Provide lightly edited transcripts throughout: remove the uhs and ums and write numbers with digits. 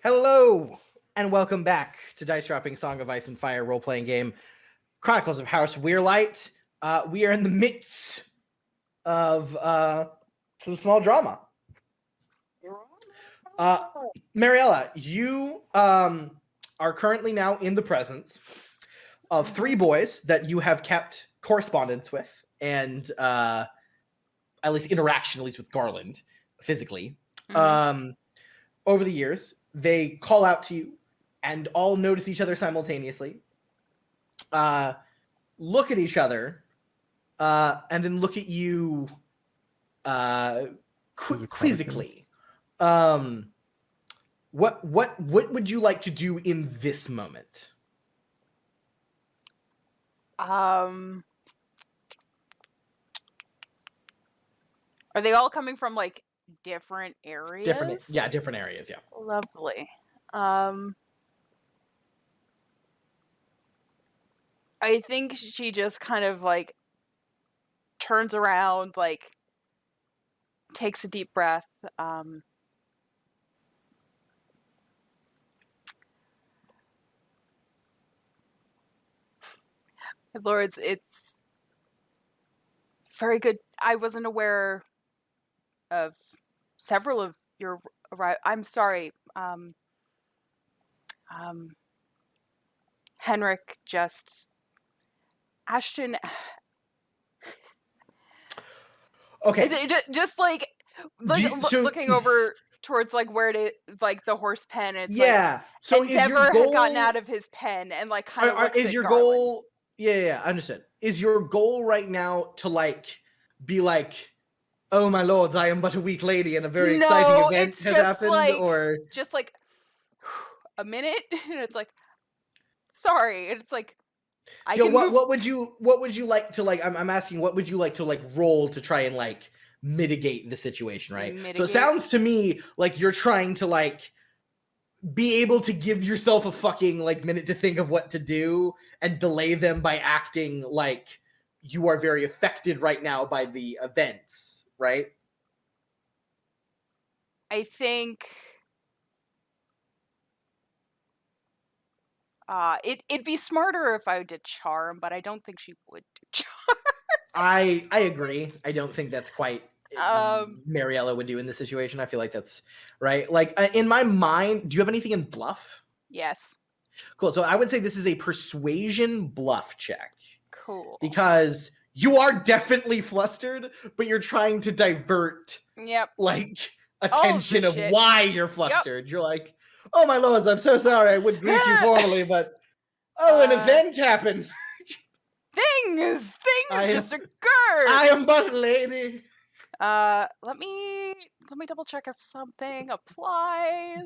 Hello, and welcome back to Dice Dropping Song of Ice and Fire role-playing game, Chronicles of House Weirlight. We are in the midst of some small drama. Mariella, you are currently now in the presence of three boys that you have kept correspondence with, and at least interaction, at least with Garland, physically. Over the years, they call out to you and all notice each other simultaneously, look at each other, and then look at you quizzically. What would you like to do in this moment? Are they all coming from like different areas? Different areas, yeah. Lovely. I think she just kind of like turns around, like takes a deep breath. Lords, it's very good. I wasn't aware of several of your I'm sorry. Henrik just Ashton. Okay. Just like looking over towards like where it like the horse pen. It's yeah. So Endeavor is your goal... had gotten out of his pen and like kind of looks is at your Garland. goal? Yeah, understood. Is your goal right now to like be like, oh my lords, I am but a weak lady and a very exciting event has happened, like, or just like a minute, and it's like, sorry, and it's like, what would you like to like? I'm asking, what would you like to like roll to try and like mitigate the situation, right? So it sounds to me like you're trying to like be able to give yourself a fucking like minute to think of what to do and delay them by acting like you are very affected right now by the events, right? I think it'd be smarter if I did charm, but I don't think she would do charm. I agree. I don't think that's quite Mariella would do in this situation. I feel like that's right. Like in my mind, do you have anything in bluff? Yes. Cool. So I would say this is a persuasion bluff check. Cool. Because you are definitely flustered, but you're trying to divert like attention of why you're flustered. Yep. You're like, oh my lords, I'm so sorry. I would greet you formally, but an event happened. Things just occurred. I am but a lady. Let me double check if something applies.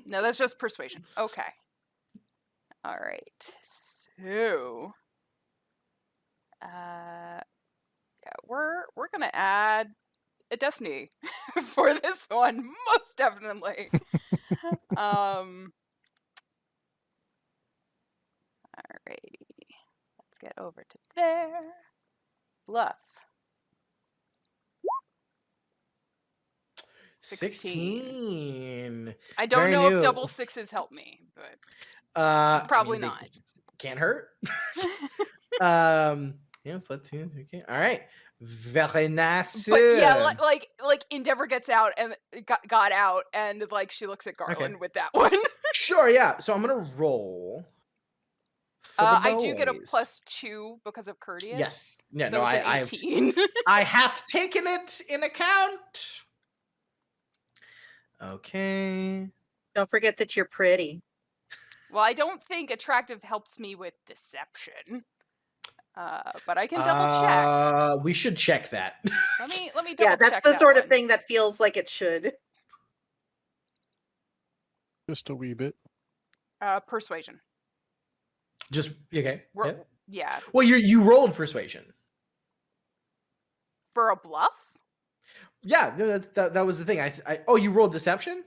No, that's just persuasion. Okay. All right. So, yeah, we're gonna add a destiny for this one, most definitely. Alrighty. Let's get over to there. Bluff. 16. I don't know if double sixes help me, but probably not. Can't hurt. Yeah, plus 2. Okay. All right. Very nice. But yeah, like Endeavor gets out and got out, and like she looks at Garland with that one. Sure. Yeah. So I'm gonna roll. I do get a +2 because of courteous. Yes. Yeah. So no. I have taken it in account. Okay. Don't forget that you're pretty. Well, I don't think attractive helps me with deception. But I can double check. We should check that. Let me double check. Yeah, that's the sort of thing that feels like it should. Just a wee bit. Persuasion. Just okay. Yeah. Well, you rolled persuasion for a bluff. Yeah, that was the thing. You rolled deception?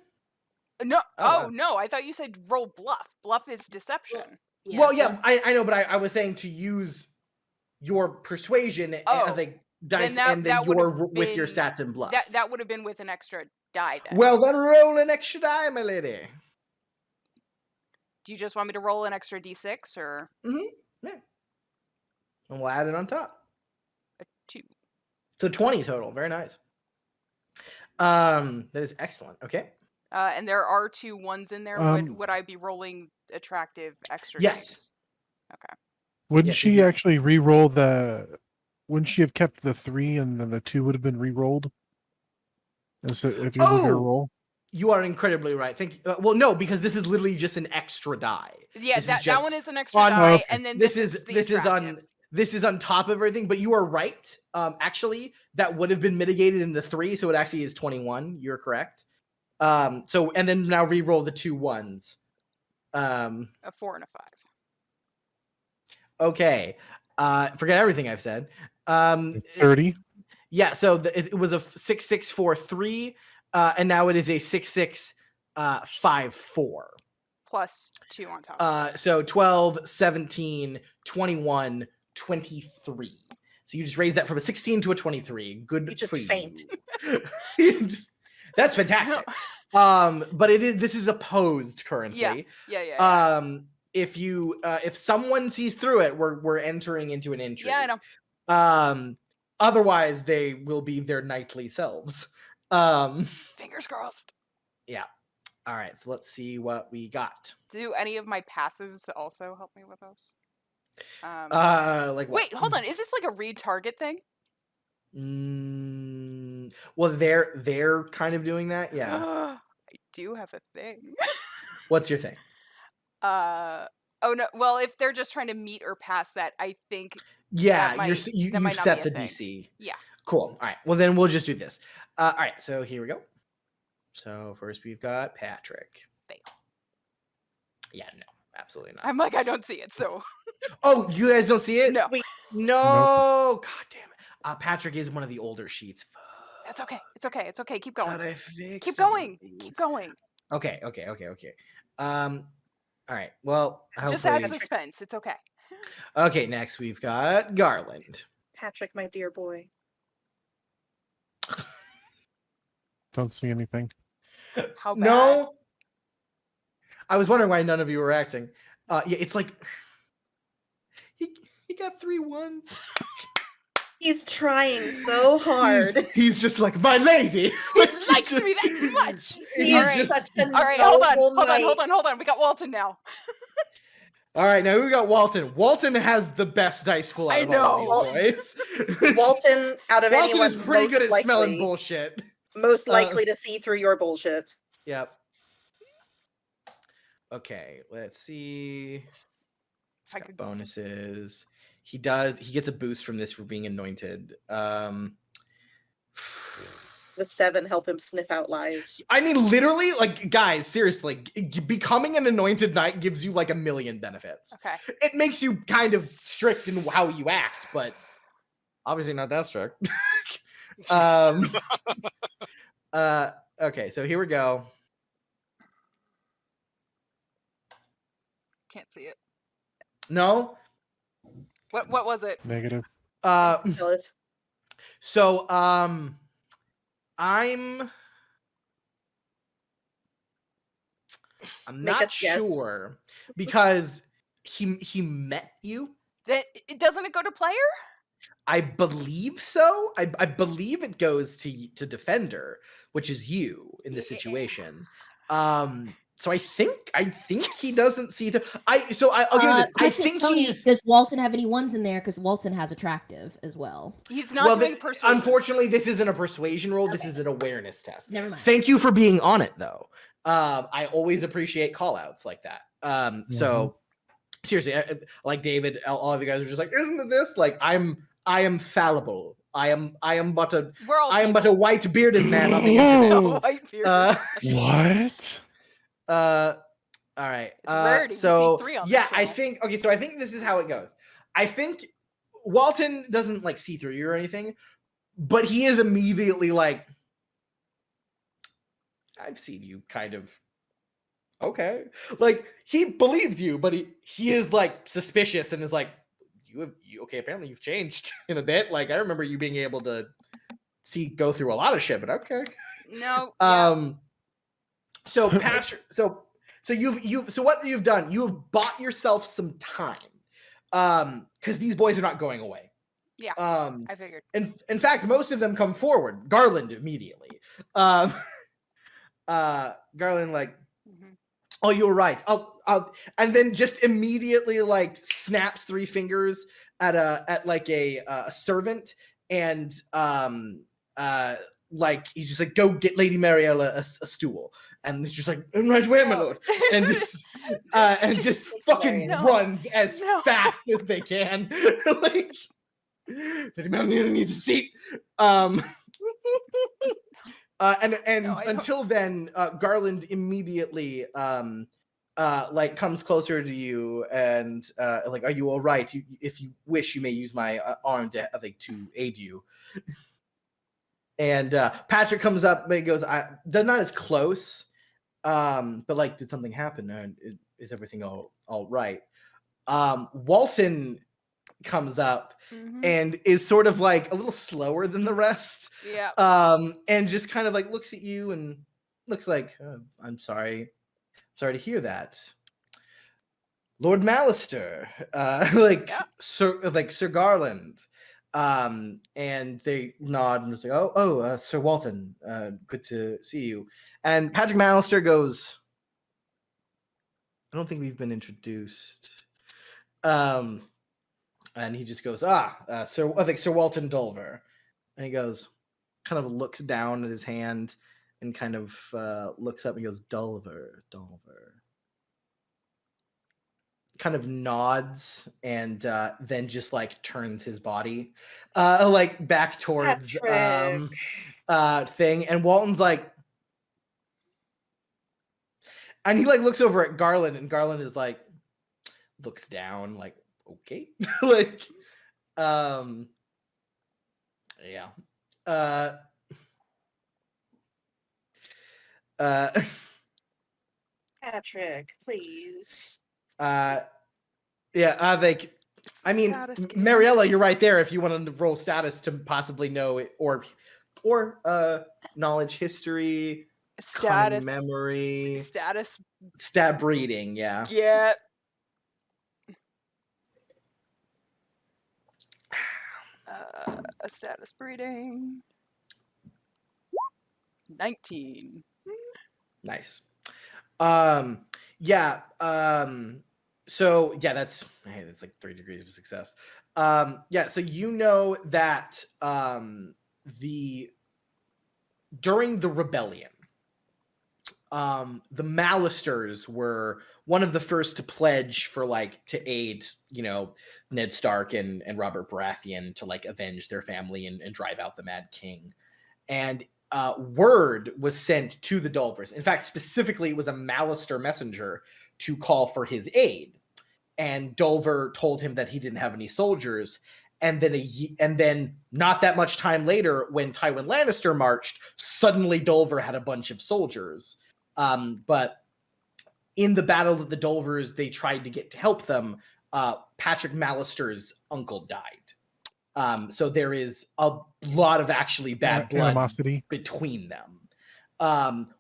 No. No. I thought you said roll bluff. Bluff is deception. Well, yeah, I know, but I was saying to use your persuasion as a dice, and then with your stats and bluff. That would have been with an extra die then. Well, then roll an extra die, my lady. Do you just want me to roll an extra d6 or? Yeah. And we'll add it on top. A 2. So 20 total. Very nice. That is excellent. Okay. And there are 2 1s in there. Would I be rolling attractive extra? Yes. Twos? Okay. Wouldn't she actually re-roll the? Wouldn't she have kept the 3 and then the 2 would have been re-rolled? If you look at her roll. You are incredibly right. Well, no, because this is literally just an extra die. Yeah, that one is an extra die, and then this is on top of everything. But you are right. Actually, that would have been mitigated in the 3, so it actually is 21. You're correct. So and then now re-roll the 2 1s. A 4 and a 5. Okay. Forget everything I've said. 30. Yeah. So it was a 6 6 4 3. And now it is a 6 6 5 4. Plus 2 on top. So 12, 17, 21, 23. So you just raised that from a 16 to a 23. Good You just for faint. you. That's fantastic. But this is opposed currently. Yeah. If someone sees through it, we're entering into an intrigue. Yeah, I know. Otherwise they will be their knightly selves. Fingers crossed. Yeah. All right. So let's see what we got. Do any of my passives also help me with those? Like what? Wait, hold on. Is this like a read target thing? Well, they're kind of doing that. Yeah. I do have a thing. What's your thing? Oh no. Well, if they're just trying to meet or pass that, I think. Yeah, you set the DC. Yeah. Cool. All right. Well, then we'll just do this. All right. So here we go. So first we've got Patrick. Fail. Yeah. No. Absolutely not. I'm like, I don't see it. So. Oh, you guys don't see it? No. No. God damn it. Patrick is one of the older sheets. That's okay. It's okay. It's okay. Keep going. Keep going. Keep going. Okay. All right. Well, just add suspense. It's okay. Okay. Next, we've got Garland. Patrick, my dear boy. Don't see anything. How bad? No. I was wondering why none of you were acting. Yeah, it's like he got 3 1s. He's trying so hard. He's just like, my lady. He likes me that much. All right, hold on. We got Walton now. All right, now we got Walton. Walton has the best dice pool out of all of these boys. Walton, out of anyone, is pretty good at smelling bullshit. Most likely to see through your bullshit. Yep. Okay, let's see. Bonuses. He gets a boost from this for being anointed. The 7 help him sniff out lies. I mean, literally, like, guys, seriously, becoming an anointed knight gives you like 1 million benefits. Okay. It makes you kind of strict in how you act, but obviously not that strict. Okay, so here we go. Can't see it. No. What was it? Negative. So I'm not sure because he met you. That doesn't it go to player? I believe so. I believe it goes to defender, which is you in this situation. So I think he doesn't see the. I'll give you this. I think Tony, does Walton have any 1s in there? Because Walton has attractive as well. He's not doing persuasion. Unfortunately, this isn't a persuasion roll. Okay. This is an awareness test. Never mind. Thank you for being on it, though. I always appreciate call-outs like that. So seriously, like David, all of you guys are just like, isn't it this? Like I am fallible. I am but a white bearded man on the internet. White bearded. What? All right. So yeah, I think this is how it goes. I think Walton doesn't like see through you or anything, but he is immediately like, I've seen you kind of. Okay. Like he believes you, but he is like suspicious and is like, you okay, apparently you've changed in a bit. Like I remember you being able to go through a lot of shit, but okay. No. So Patrick, So what you've done, you have bought yourself some time, because these boys are not going away. Yeah, I figured. In fact, most of them come forward. Garland immediately. Garland like, oh, you were right. I'll, and then just immediately like snaps 3 fingers at a servant, and like he's just like, go get Lady Mariella a stool, and he's just like, right away, my lord, and just fucking runs as fast as they can. Like, Lady Mariella needs a seat. And until then, Garland immediately like comes closer to you and like, are you all right? If you wish, you may use my arm to aid you. And Patrick comes up and he goes, they're not as close, but like, did something happen? Is everything all right? Walton comes up and is sort of like a little slower than the rest. Yeah. And just kind of like looks at you and looks like, I'm sorry to hear that. Lord Maester, Sir Garland. And they nod and just like, Sir Walton, good to see you. And Patrick Maester goes, I don't think we've been introduced. And he just goes, Sir Walton Dulver. And he goes, kind of looks down at his hand and kind of looks up and goes, Dulver. Kind of nods and then just like turns his body like back towards thing. And Walton's like, and he like looks over at Garland, and Garland is like, looks down like, okay. Like, yeah. Patrick, please. Yeah, like, I mean, Mariella, you're right there if you want to roll status to possibly know it, or knowledge, history, status, memory, stat breeding, yeah. Yeah. A status breeding. 19. Nice. Yeah. So yeah, that's like 3 degrees of success. Yeah. So you know that during the rebellion, the Malisters were one of the first to pledge for like to aid, Ned Stark and Robert Baratheon to like avenge their family and drive out the Mad King. And word was sent to the Dulvers. In fact, specifically, it was a Malister messenger to call for his aid. And Dulver told him that he didn't have any soldiers. And then not that much time later, when Tywin Lannister marched, suddenly Dulver had a bunch of soldiers. But in the battle of the Dulvers, they tried to get to help them. Patrick Malister's uncle died. So there is a lot of actually bad blood animosity between them.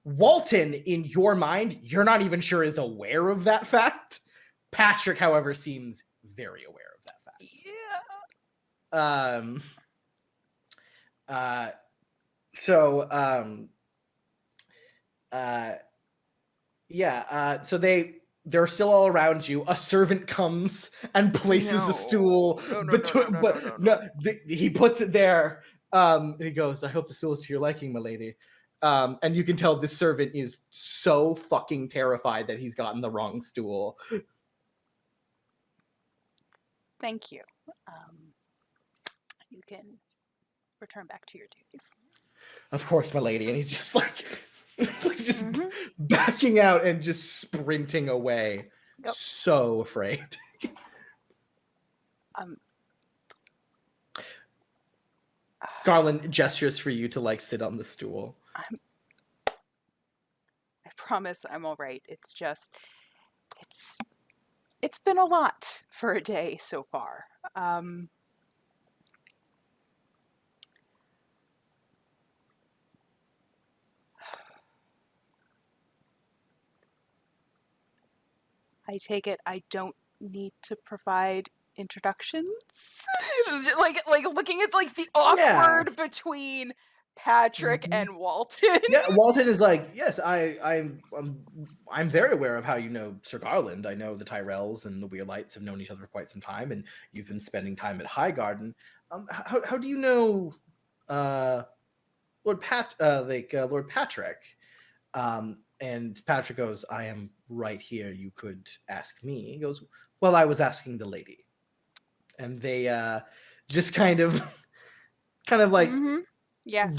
Walton, in your mind, you're not even sure is aware of that fact. Patrick, however, seems very aware of that fact. Yeah. So they're still all around you. A servant comes and places a stool between. He puts it there. And he goes, "I hope the stool is to your liking, my lady." And you can tell this servant is so fucking terrified that he's gotten the wrong stool. Thank you. You can return back to your duties. Of course, my lady. And he's just like backing out and just sprinting away. Yep. So afraid. Garland gestures for you to like sit on the stool. I promise I'm all right. It's just, it's been a lot for a day so far. I take it I don't need to provide introductions? like looking at like the awkward between Patrick and Walton. Yeah, Walton is like, yes, I'm very aware of how you know Sir Garland. I know the Tyrells and the Weirlights have known each other for quite some time, and you've been spending time at Highgarden. How do you know Lord Patrick? And Patrick goes, I am right here. You could ask me. He goes, well, I was asking the lady. And they just kind of like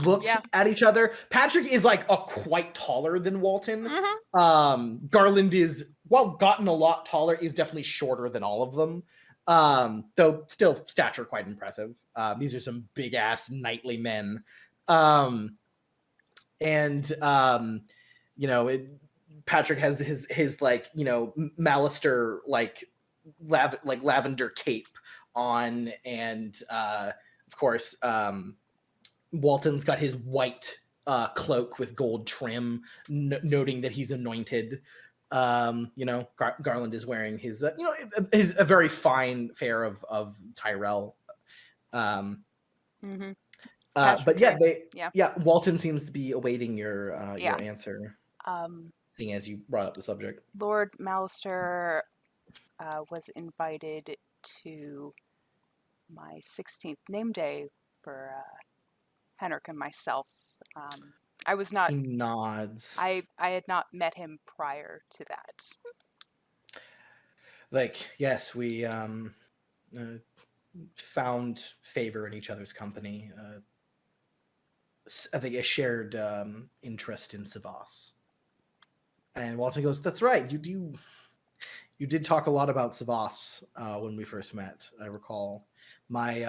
look at each other. Patrick is like quite taller than Walton. Garland is, while gotten a lot taller, is definitely shorter than all of them. Though still stature quite impressive. These are some big ass knightly men. Patrick has his like, maester like lavender cape on, and of course Walton's got his white cloak with gold trim, noting that he's anointed. Garland is wearing his a very fine fare of Tyrell. But Walton seems to be awaiting your answer. Seeing as you brought up the subject, Lord Maester was invited to my 16th name day for Henrik and myself. I was not. He nods. I had not met him prior to that. Like, yes, we found favor in each other's company. I think a shared interest in Savas. And Walton goes, that's right. You did talk a lot about Savas when we first met. I recall. I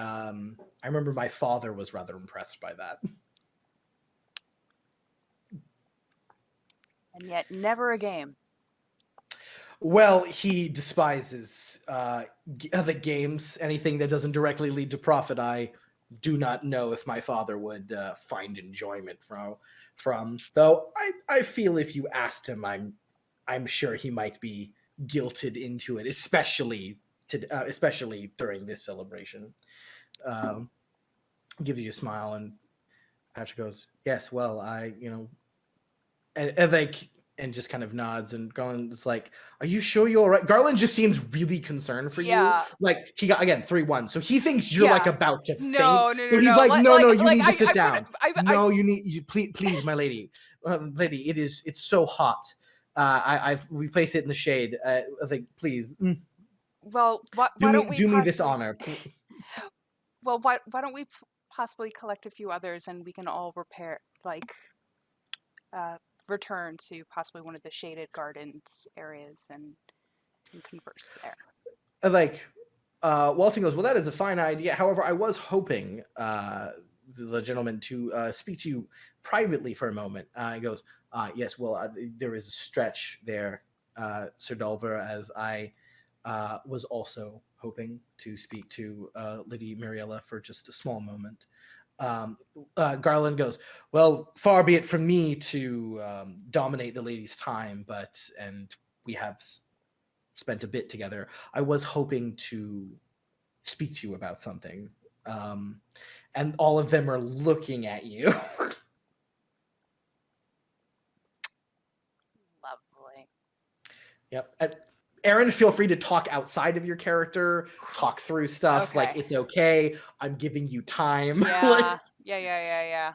remember my father was rather impressed by that. And yet, never a game. Well, he despises the games. Anything that doesn't directly lead to profit, I do not know if my father would find enjoyment from. Though I feel if you asked him, I'm sure he might be guilted into it, especially during this celebration. Gives you a smile, and Patrick goes, "Yes, well, and just kind of nods, and Garland's like, "Are you sure you're all right?" Garland just seems really concerned for you. Like, he got, again, 3-1, so he thinks you're like about to faint. No. So he's like, no, you need to sit down. Please, my lady, it's so hot. We place it in the shade. I think, please. Well, why don't we do me this honor? Well, why don't we possibly collect a few others, and we can all return to possibly one of the shaded gardens areas and converse there. Walton goes, well, that is a fine idea. However, I was hoping the gentleman to speak to you privately for a moment. He goes, yes, well, there is a stretch there, Sir Dolver, as I was also hoping to speak to Lady Mariella for just a small moment. Garland goes, well, far be it from me to dominate the lady's time, and we have spent a bit together. I was hoping to speak to you about something. And all of them are looking at you. Lovely. Yep. Aaron, feel free to talk outside of your character, talk through stuff. Okay. Like, it's okay. I'm giving you time. Yeah. Yeah.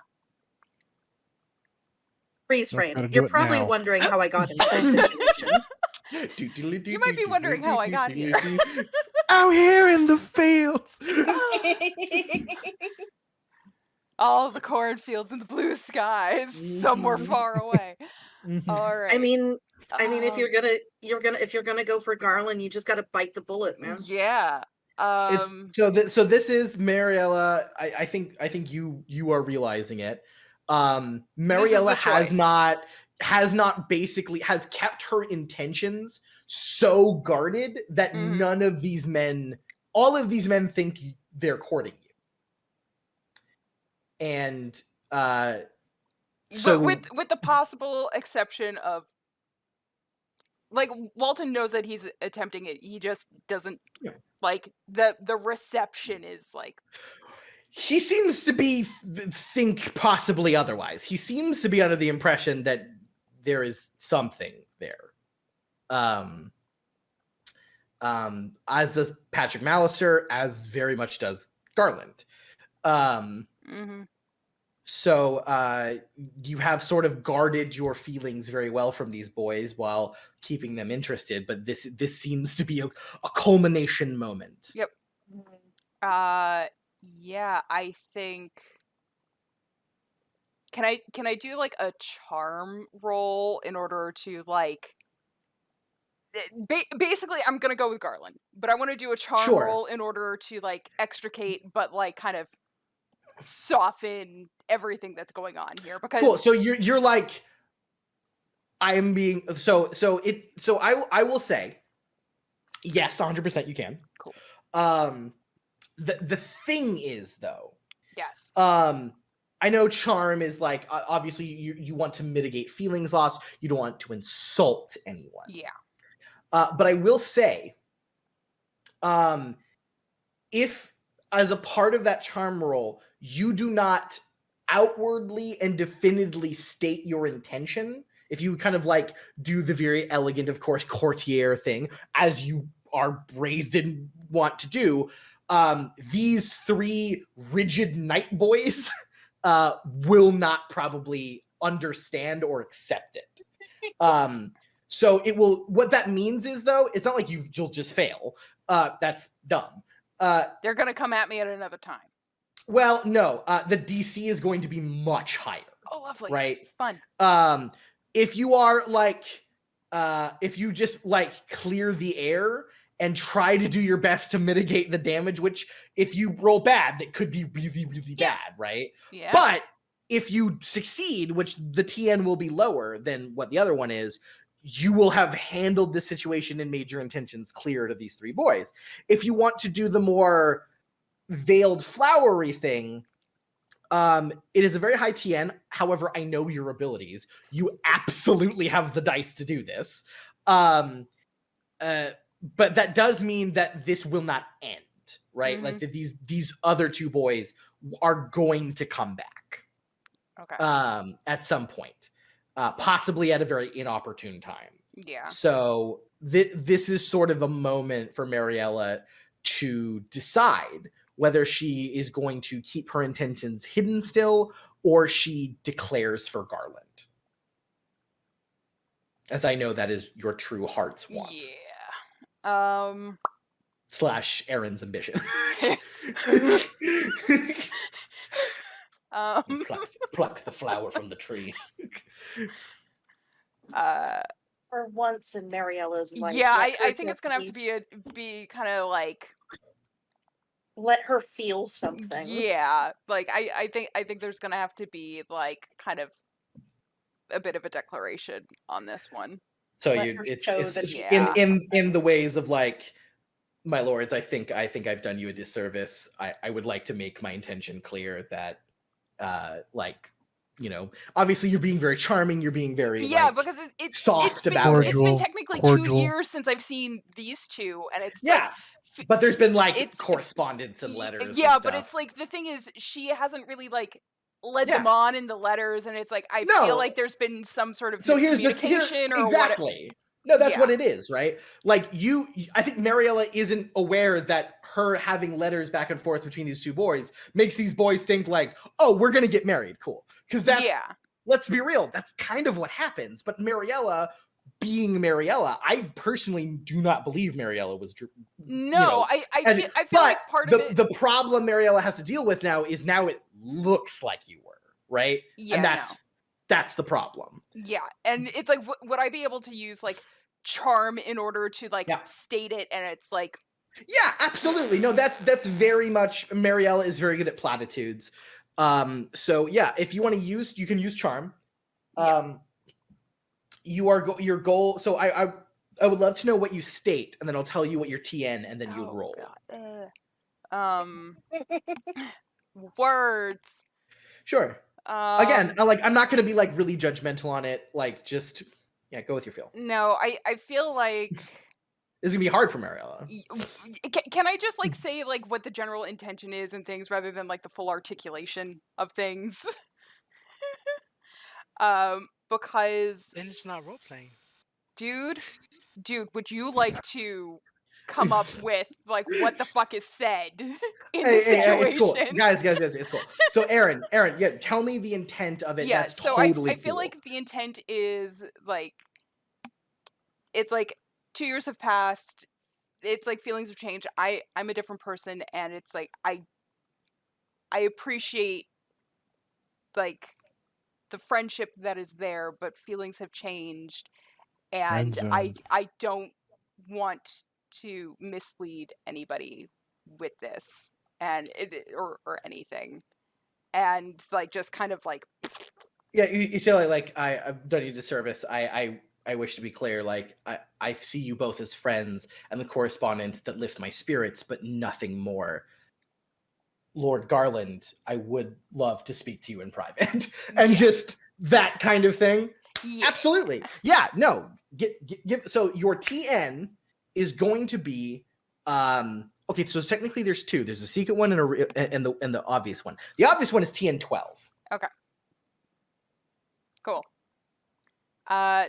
Freeze frame. You're probably wondering how I got into this situation. You might be wondering how I got here. Out here in the fields. All the cornfields and the blue skies, somewhere far away. All right. I mean, if you're gonna go for Garland, you just gotta bite the bullet, man. Yeah. So this is Mariella. I think you are realizing it. Mariella has kept her intentions so guarded that all of these men think they're courting you. And so with the possible exception of like Walton knows that he's attempting it. He just doesn't like the reception is like. He seems to think possibly otherwise. He seems to be under the impression that there is something there. As does Patrick Maester, as very much does Garland. So you have sort of guarded your feelings very well from these boys while keeping them interested, but this seems to be a culmination moment. Yep. Yeah, I think. Can I do like a charm roll in order to like? Basically, I'm gonna go with Garland, but I want to do a charm roll in order to like extricate, but like kind of soften everything that's going on here. Because cool. So you're like, I am being so I will say, yes, 100% you can. Cool. The thing is though, yes. I know charm is like obviously you want to mitigate feelings lost. You don't want to insult anyone. Yeah. But I will say, if as a part of that charm roll, you do not outwardly and definitively state your intention, if you kind of like do the very elegant, of course, courtier thing, as you are raised and want to do, these three rigid night boys will not probably understand or accept it. So it will. What that means is, though, it's not like you'll just fail. That's dumb. They're gonna come at me at another time. Well, no. The DC is going to be much higher. Oh, lovely. Right. Fun. If you are like, if you just like clear the air and try to do your best to mitigate the damage, which if you roll bad, that could be really, really bad, right? Yeah. But if you succeed, which the TN will be lower than what the other one is, you will have handled the situation and made your intentions clear to these three boys. If you want to do the more veiled flowery thing, it is a very high TN. However, I know your abilities. You absolutely have the dice to do this. But that does mean that this will not end, right? Mm-hmm. Like that these other two boys are going to come back. Okay. At some point. Possibly at a very inopportune time. Yeah. So this is sort of a moment for Mariella to decide whether she is going to keep her intentions hidden still or she declares for Garland. As I know that is your true heart's want. Yeah. / Aaron's ambition. Pluck the flower from the tree. For once in Mariella's life. Yeah, I think it's gonna have to be kind of like let her feel something. Yeah, like I think there's gonna have to be like kind of a bit of a declaration on this one. So it's in the ways of like, my lords, I think I've done you a disservice. I would like to make my intention clear that like, you know, obviously you're being very charming, you're being very because it's soft been, about it. It's been technically 2 years since I've seen these two, and it's but there's been like correspondence and letters. Yeah, and but it's like the thing is she hasn't really like led them on in the letters, and it's like I feel like there's been some sort of miscommunication or exactly. No, that's what it is, right? Like I think Mariella isn't aware that her having letters back and forth between these two boys makes these boys think like, oh, we're gonna get married, cool. Because that's, let's be real, that's kind of what happens. But Mariella, being Mariella, I personally do not believe Mariella was. No, I feel like part of it. The problem Mariella has to deal with now is it looks like you were, right? Yeah, and that's the problem. Yeah, and it's like, would I be able to use like charm in order to like state it? And it's like, yeah, absolutely. No, that's very much, Mariella is very good at platitudes. So yeah, if you want to use, you can use charm. You are your goal. So I would love to know what you state, and then I'll tell you what your TN, and then you roll. Words. Sure. Again, I'm not going to be like really judgmental on it. Like, just Yeah, go with your feel. No, I feel like This is gonna be hard for Mariella. Can I just like say like what the general intention is and things rather than like the full articulation of things? Because Then it's not role playing. dude, would you like to come up with like what the fuck is said in this situation? It's cool. Guys, it's cool. So Aaron, yeah, tell me the intent of it. Yeah, That's so totally I feel cool. like the intent is like it's like 2 years have passed. It's like feelings have changed. I'm a different person, and it's like I appreciate like the friendship that is there, but feelings have changed, and I don't want to mislead anybody with this and or anything, and like just kind of like yeah, you feel like I've done you a disservice. I wish to be clear, like I see you both as friends and the correspondents that lift my spirits, but nothing more. Lord Garland, I would love to speak to you in private. And just that kind of thing. Yeah. Absolutely. Yeah, no. So your TN is going to be okay, so technically there's two. There's a secret one and the obvious one. The obvious one is TN 12. Okay. Cool.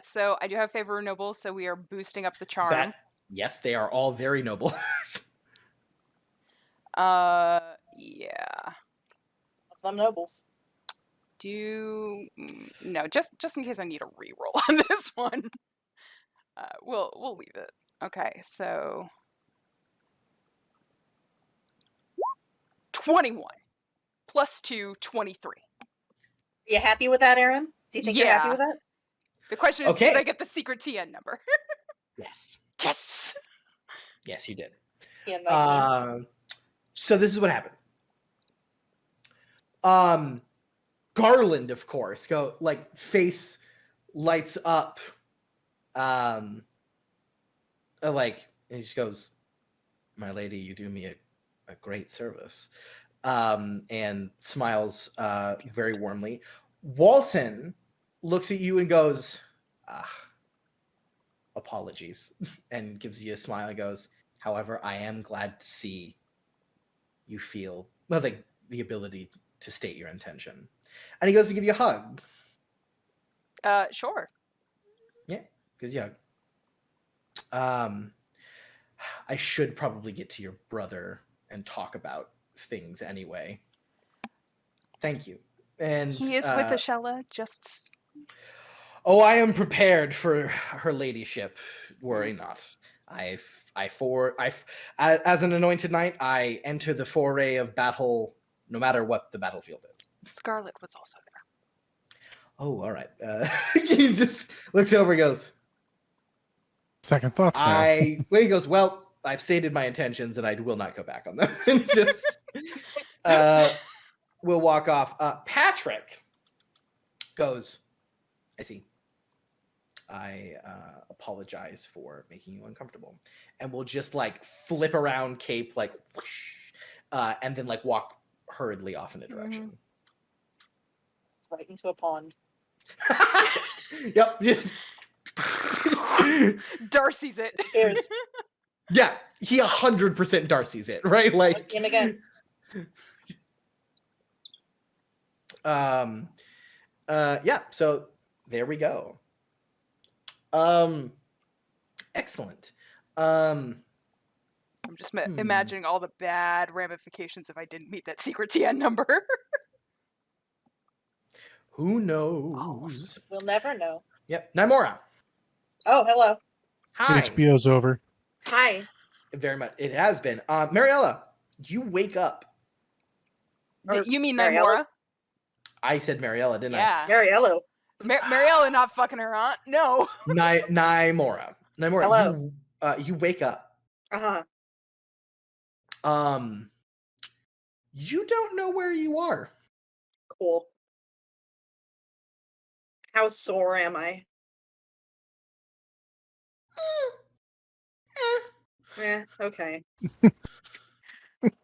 So I do have favor noble, so we are boosting up the charm. Yes, they are all very noble. Yeah. Love them nobles. No, just in case I need a reroll on this one. We'll leave it. Okay, so 21 plus 2, 23. Are you happy with that, Aaron? Do you think you're happy with that? The question is, did I get the secret TN number? Yes. Yes. Yes, you did. Yeah, so this is what happens. Garland, of course, face lights up. And he just goes, "My lady, you do me a great service," and smiles very warmly. Walton looks at you and goes, "Apologies," and gives you a smile and goes, "However, I am glad to see you feel the ability to state your intention." And he goes to give you a hug. Sure. Yeah, gives you a hug. I should probably get to your brother and talk about things anyway. Thank you. And he is with Ashella, just... Oh, I am prepared for her ladyship. Worry not. As an anointed knight, I enter the foray of battle no matter what the battlefield is. Scarlet was also there. Oh, all right. He just looks over and goes, second thoughts now. He goes, "Well, I've stated my intentions and I will not go back on them." And just we'll walk off. Patrick goes, "I see. I apologize for making you uncomfortable," and we'll just flip around cape whoosh, and then walk hurriedly off in a direction. It's right into a pond. Yep, just Darcy's it. Cheers. Yeah, he 100% Darcy's it, right? Him again. Yeah, so there we go. Excellent. I'm just imagining all the bad ramifications if I didn't meet that secret TN number. Who knows? We'll never know. Yep. Naimora. Oh, hello. Hi. HBO's over. Hi. Very much. It has been. Mariella, you wake up. You mean Mariella? Naimora? I said Mariella, didn't Yeah. Mariello. Mariella not fucking her aunt? No. Naimora. Hello. You wake up. Uh-huh. You don't know where you are. Cool. How sore am I? Okay.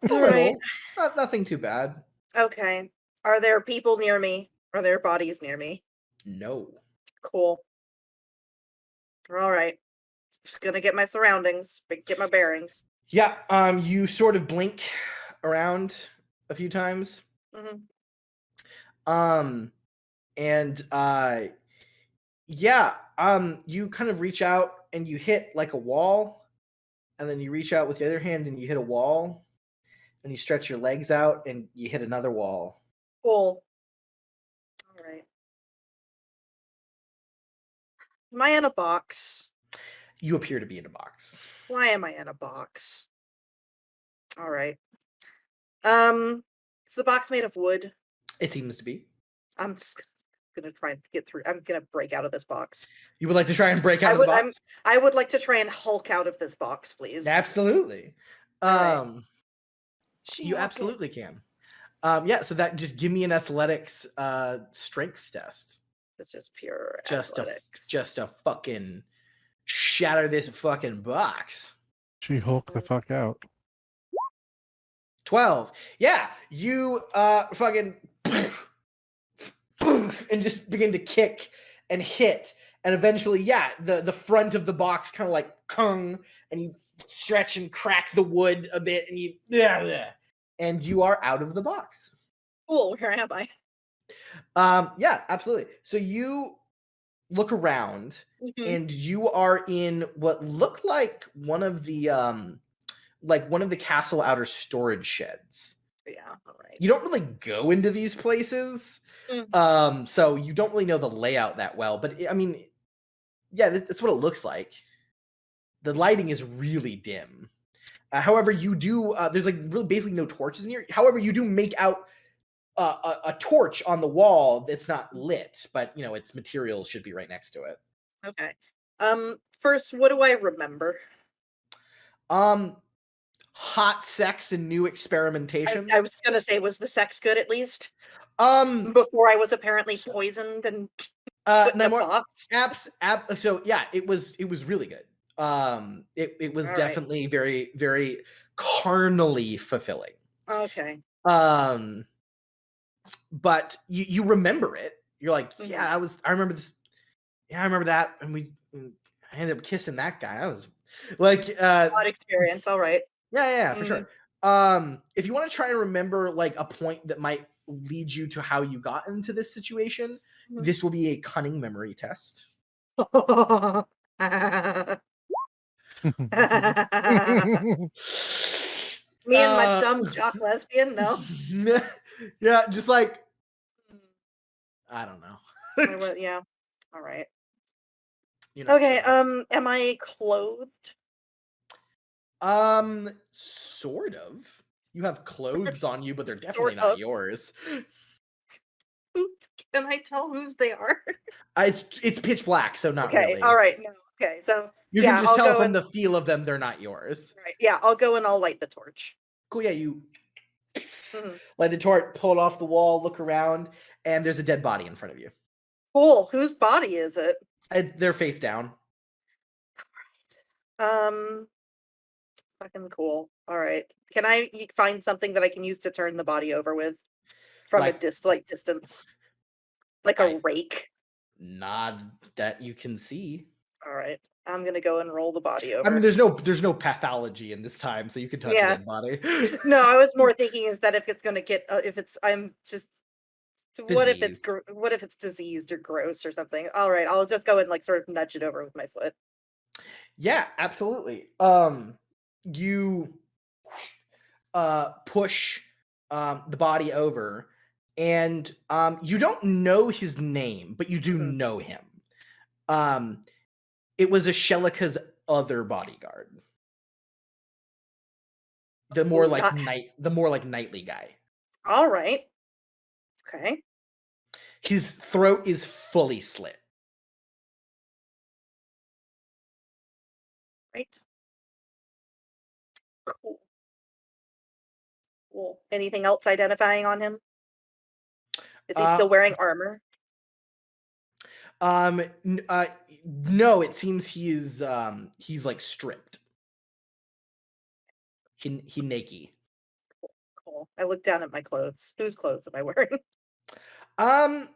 All right. Nothing too bad. Okay. Are there people near me? Are there bodies near me? No. Cool. All right. Just gonna get my surroundings, get my bearings. Yeah. You sort of blink around a few times. Mm-hmm. And yeah. You kind of reach out and you hit like a wall, and then you reach out with the other hand and you hit a wall, and you stretch your legs out and you hit another wall. Cool. All right. Am I in a box? You appear to be in a box. Why am I in a box? All right. Is the box made of wood? It seems to be. I'm just gonna try and get through. I'm gonna break out of this box. You would like to try and break out of the box? I would like to try and Hulk out of this box, please. Absolutely. Right. You absolutely can. Yeah, so that just give me an athletics strength test. It's just pure athletics. Just a fucking shatter this fucking box. She Hulk the fuck out. 12. Yeah, you fucking and just begin to kick and hit, and eventually, yeah, the front of the box kind of like kung, and you stretch and crack the wood a bit, and and you are out of the box. Cool. Where am I? Yeah, absolutely. So you look around, Mhm. and you are in what looked like one of the castle outer storage sheds. Yeah. All right. You don't really go into these places, so you don't really know the layout that well. But I mean, yeah, that's what it looks like. The lighting is really dim. However, you do. There's like really basically no torches in here. However, you do make out a torch on the wall that's not lit, but you know its materials should be right next to it. Okay. First, what do I remember? Hot sex and new experimentation. I was gonna say, was the sex good at least? Um, Before I was apparently poisoned and put in a box. So yeah, it was really good. It was All definitely very, very carnally fulfilling. Okay. But you remember it. You're like, Mhm. yeah, I remember this. Yeah, I remember that, and I ended up kissing that guy. That was like Odd experience. All right. yeah, for sure. If you want to try and remember like a point that might lead you to how you got into this situation, Mhm. this will be a cunning memory test. Me and my dumb jock lesbian, no. Yeah, just like I don't know. Yeah. All right. You're not Okay. sure. Am I clothed? Sort of. You have clothes on you, but they're Sort definitely not of. yours. Can I tell whose they are? It's pitch black, so not Okay. really. All right. No. Okay. So You yeah, can just I'll tell go from and, the feel of them they're not yours. right. Yeah, I'll go and I'll light the torch. Cool. Yeah, you Mhm. light the torch, pull it off the wall, look around, and there's a dead body in front of you. Cool. Whose body is it? They're face down. Fucking cool. All right. Can I find something that I can use to turn the body over with from Like- a distance? Like I- a rake? Not that you can see. All right. I'm gonna go and roll the body over. I mean, there's no pathology in this time, so you can touch a dead body. No, I was more thinking is that if it's gonna get if it's I'm just what if it's Diseased. what if it's diseased or gross or something? All right, I'll just go and like sort of nudge it over with my foot. Yeah, absolutely. You push the body over, and you don't know his name, but you do Mhm. know him. It was Ashelika's other bodyguard. The more like knightly guy. All right. Okay. His throat is fully slit. Right. Cool. Cool. Anything else identifying on him? Is he still wearing armor? No, it seems he's like stripped. He naked. Cool. I look down at my clothes. Whose clothes am I wearing?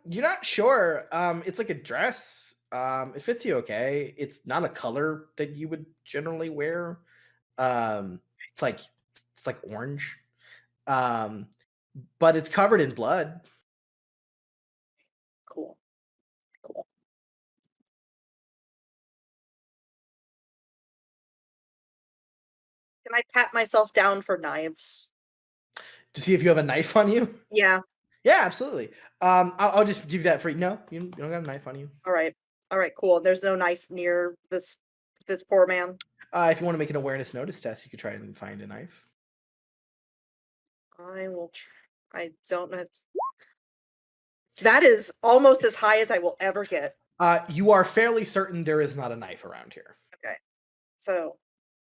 You're not sure. It's like a dress. It fits you okay. It's not a color that you would generally wear. Um, it's like orange. Um, but it's covered in blood. Cool. Cool. Can I pat myself down for knives? To see if you have a knife on you. Yeah. Yeah, absolutely. I'll just give you that free. No, you don't got a knife on you. All right. All right. Cool. There's no knife near this poor man. If you want to make an awareness notice test, you could try and find a knife. I will. I don't know. That is almost as high as I will ever get. You are fairly certain there is not a knife around here. Okay. So,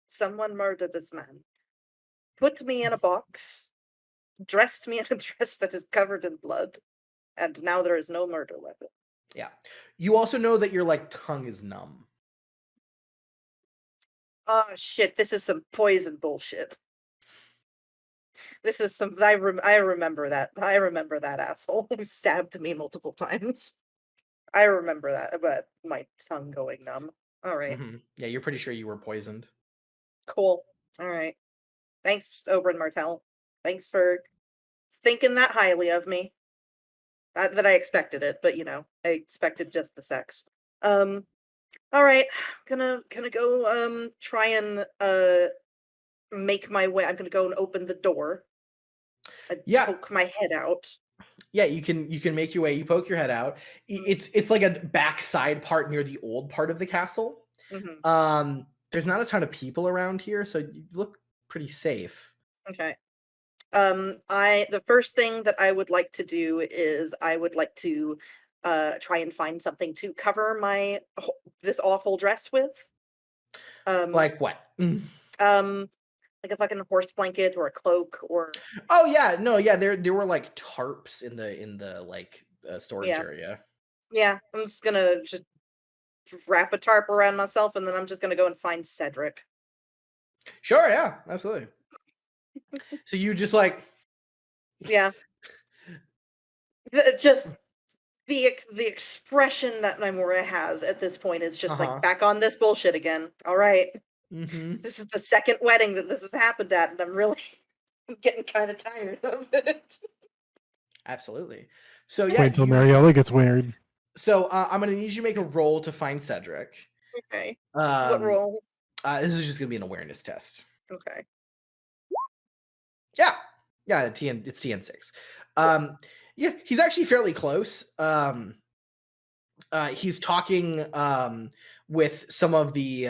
someone murdered this man, put me in a box, dressed me in a dress that is covered in blood, and now there is no murder weapon. Yeah. You also know that your tongue is numb. Oh shit! This is some poison bullshit. This is some. I remember that. I remember that asshole who stabbed me multiple times. I remember that about my tongue going numb. All right. Mm-hmm. Yeah, you're pretty sure you were poisoned. Cool. All right. Thanks, Oberyn Martell. Thanks for thinking that highly of me. Not that I expected it, but I expected just the sex. All right. Gonna go try and make my way. I'm gonna go and open the door. Yeah. Poke my head out. Yeah, you can make your way. You poke your head out. It's like a backside part near the old part of the castle. Mm-hmm. There's not a ton of people around here, so you look pretty safe. Okay. The first thing that I would like to do is I would like to try and find something to cover this awful dress with. Like what? Like a fucking horse blanket or a cloak or. Oh yeah, no, yeah. There were like tarps in the storage area. Yeah, I'm just gonna just wrap a tarp around myself, and then I'm just gonna go and find Cedric. Sure, yeah, absolutely. So you just yeah, just the expression that Nymora has at this point is just like back on this bullshit again. All right, this is the second wedding that this has happened at, and I'm really getting kind of tired of it. Absolutely. So yeah, wait until Mariella gets weird. So I'm gonna need you to make a roll to find Cedric. Okay. What roll? This is just gonna be an awareness test. Okay. Yeah, it's TN6. Yeah, he's actually fairly close. He's talking with some of the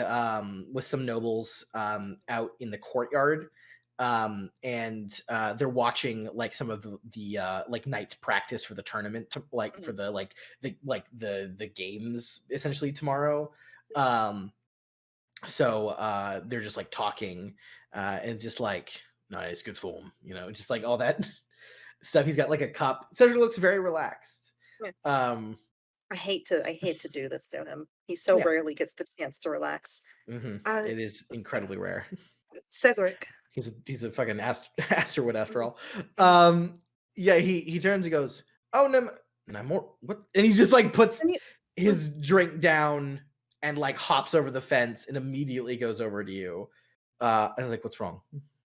with some nobles out in the courtyard. And they're watching some of the knights practice for the tournament for the games essentially tomorrow. So they're just talking and just no, it's good form, just all that stuff. He's got a cup. Cedric looks very relaxed. Yeah. I hate to do this to him. He so rarely gets the chance to relax. It is incredibly rare. Cedric. He's a fucking Asterwood after all. Yeah, he turns and goes, "Oh no more." What? And he just puts his drink down and hops over the fence and immediately goes over to you. And I was like, "What's wrong?"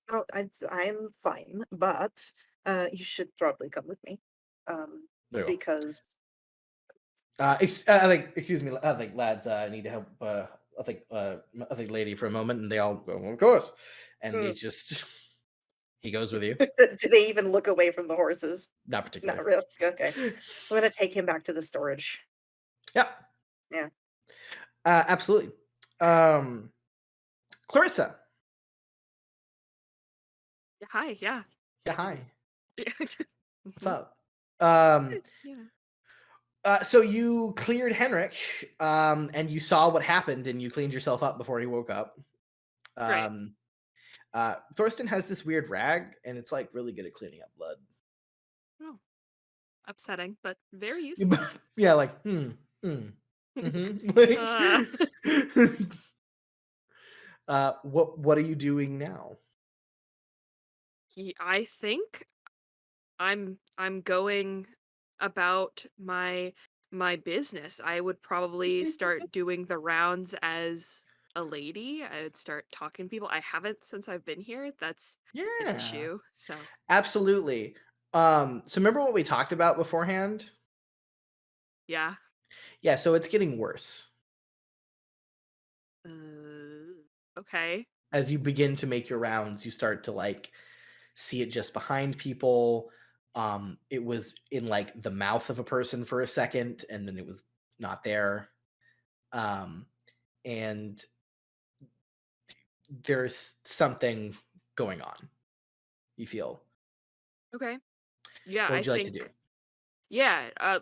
Oh, I'm fine, but you should probably come with me. Because excuse me, lads, I need to help I think lady for a moment, and they all go, of course. And he goes with you. Do they even look away from the horses? Not particularly. Not really. Okay. I'm gonna take him back to the storage. Yeah. Yeah. Absolutely. Clarissa. Hi, yeah. Yeah, hi. What's up? Yeah. So you cleared Henrik, and you saw what happened, and you cleaned yourself up before he woke up. Right. Thorsten has this weird rag, and it's really good at cleaning up blood. Oh, upsetting, but very useful. Yeah, what are you doing now? I think I'm going about my my business. I would probably start doing the rounds as a lady. I would start talking to people. I haven't since I've been here. That's an Yeah, issue. So absolutely. So remember what we talked about beforehand? yeah. Yeah, so it's getting worse Okay. as you begin to make your rounds. You start to like see it just behind people. It was in like the mouth of a person for a second, and then it was not there. And there's something going on. You feel. Okay. Yeah, What I would you like to do? think yeah,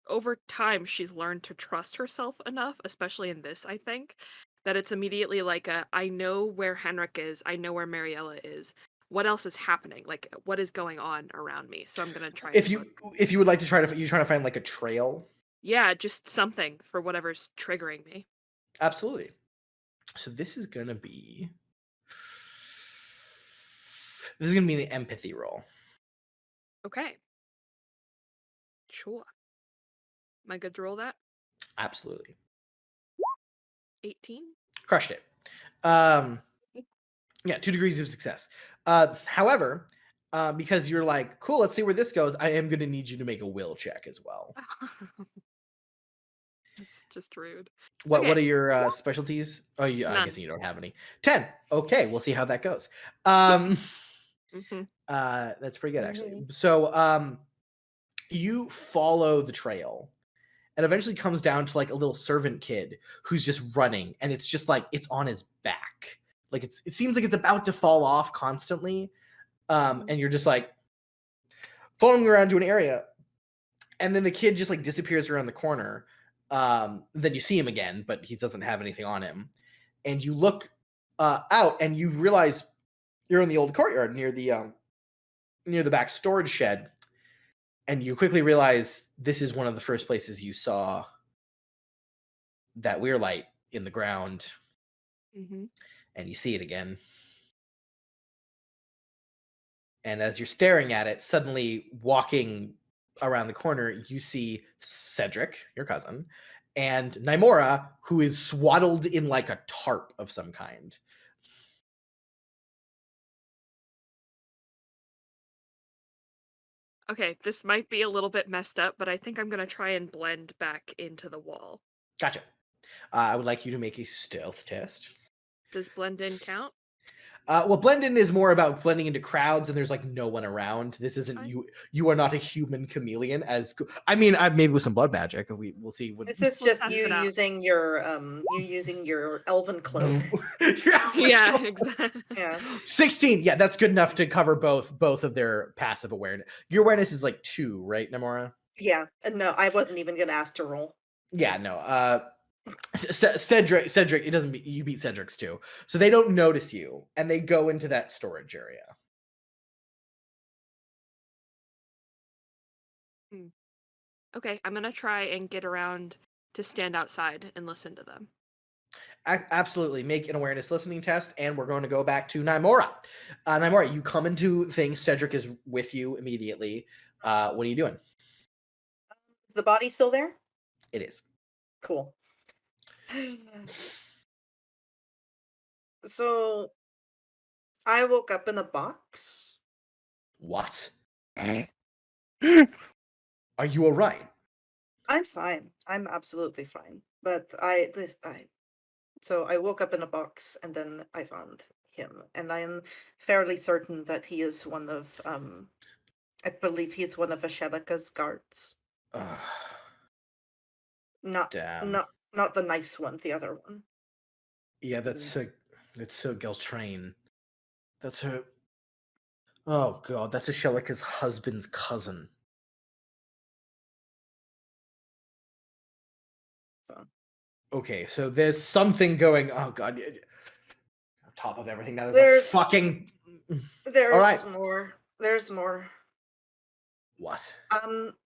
over time she's learned to trust herself enough, especially in this, I think, that it's immediately like I know where Henrik is, I know where Mariella is. What else is happening? Like what is going on around me? So I'm gonna try and look. If you would like to try to find like a trail. Yeah, just something for whatever's triggering me. Absolutely. So this is gonna be an empathy roll. Okay. Sure. Am I good to roll that? Absolutely. 18? Crushed it. Yeah, 2 degrees of success. However, because you're like, cool, let's see where this goes, I am gonna need you to make a will check as well. That's just rude. What Okay. are your specialties? Oh, I None. guess you don't have any. 10. Okay, we'll see how that goes. Mhm. That's pretty good actually. So you follow the trail and eventually comes down to like a little servant kid who's just running, and it's just like it's on his back. Like it seems like it's about to fall off constantly. And you're just like following around to an area, and then the kid just like disappears around the corner. Then you see him again, but he doesn't have anything on him. And you look out, and you realize you're in the old courtyard near the back storage shed. And you quickly realize this is one of the first places you saw that Weirlight in the ground. Mhm. And you see it again. And as you're staring at it, suddenly walking around the corner, you see Cedric, your cousin, and Nymora, who is swaddled in like a tarp of some kind. Okay, this might be a little bit messed up, but I think I'm gonna try and blend back into the wall. Gotcha. I would like you to make a stealth test. Does blend in count? Well, blend in is more about blending into crowds, and there's like no one around. This isn't Fine. you. You are not a human chameleon. I mean, maybe with some blood magic. We'll see. This is We'll just test you it out. using your elven cloak. Yeah, exactly. Yeah. 16. Yeah, that's good enough to cover both of their passive awareness. Your awareness is like 2, right, Namora? Yeah. No, I wasn't even gonna ask to roll. Yeah, no. Cedric, it doesn't. You beat Cedric's too, so they don't notice you, and they go into that storage area. Okay, I'm gonna try and get around to stand outside and listen to them. Absolutely, make an awareness listening test, and we're going to go back to Nymora. Nymora, you come into things. Cedric is with you immediately. What are you doing? Is the body still there? It is. Cool. So I woke up in a box. What? Are you all right? I'm fine. I'm absolutely fine. But so I woke up in a box and then I found him, and I am fairly certain that he is one of I believe he's one of Ashelika's guards. Not Damn. not the nice one, the other one. Yeah, that's so Geltrain. That's her. Oh god, that's Ashelika's husband's cousin. So Okay, so there's something going. Oh god, on top of everything, now There's- a fucking. there's Alright. more. There's more. What?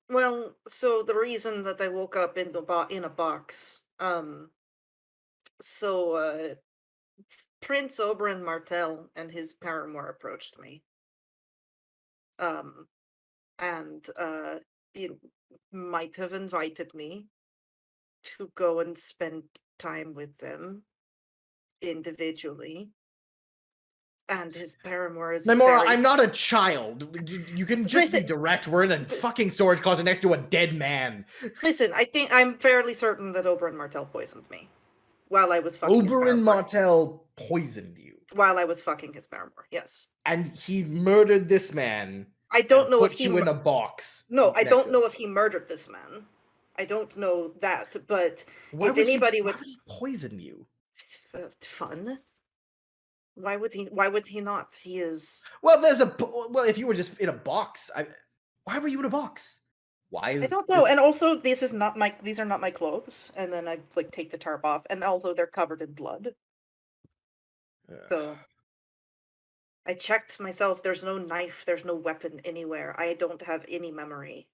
Well, so the reason that I woke up in a box, Prince Oberyn Martell and his paramour approached me. And might have invited me to go and spend time with them individually. And his paramour is Namora, very... I'm not a child. You can just be Listen, direct. We're in a fucking storage closet next to a dead man. listen, I think I'm fairly certain that Oberyn Martell poisoned me while I was fucking his Oberyn paramour. Martell poisoned you. While I was fucking his paramour, yes. And he murdered this man. I don't know if put he... you in a box. No, I next don't to know him. if he murdered this man. I don't know that, but Why if would anybody why would... he poison you? Fun? Why would he not? He is... Well, if you were just in a box, why were you in a box? Why is I don't know. this- And also, these are not my clothes. And then I like take the tarp off, and also they're covered in blood. So I checked myself. There's no knife. There's no weapon anywhere. I don't have any memory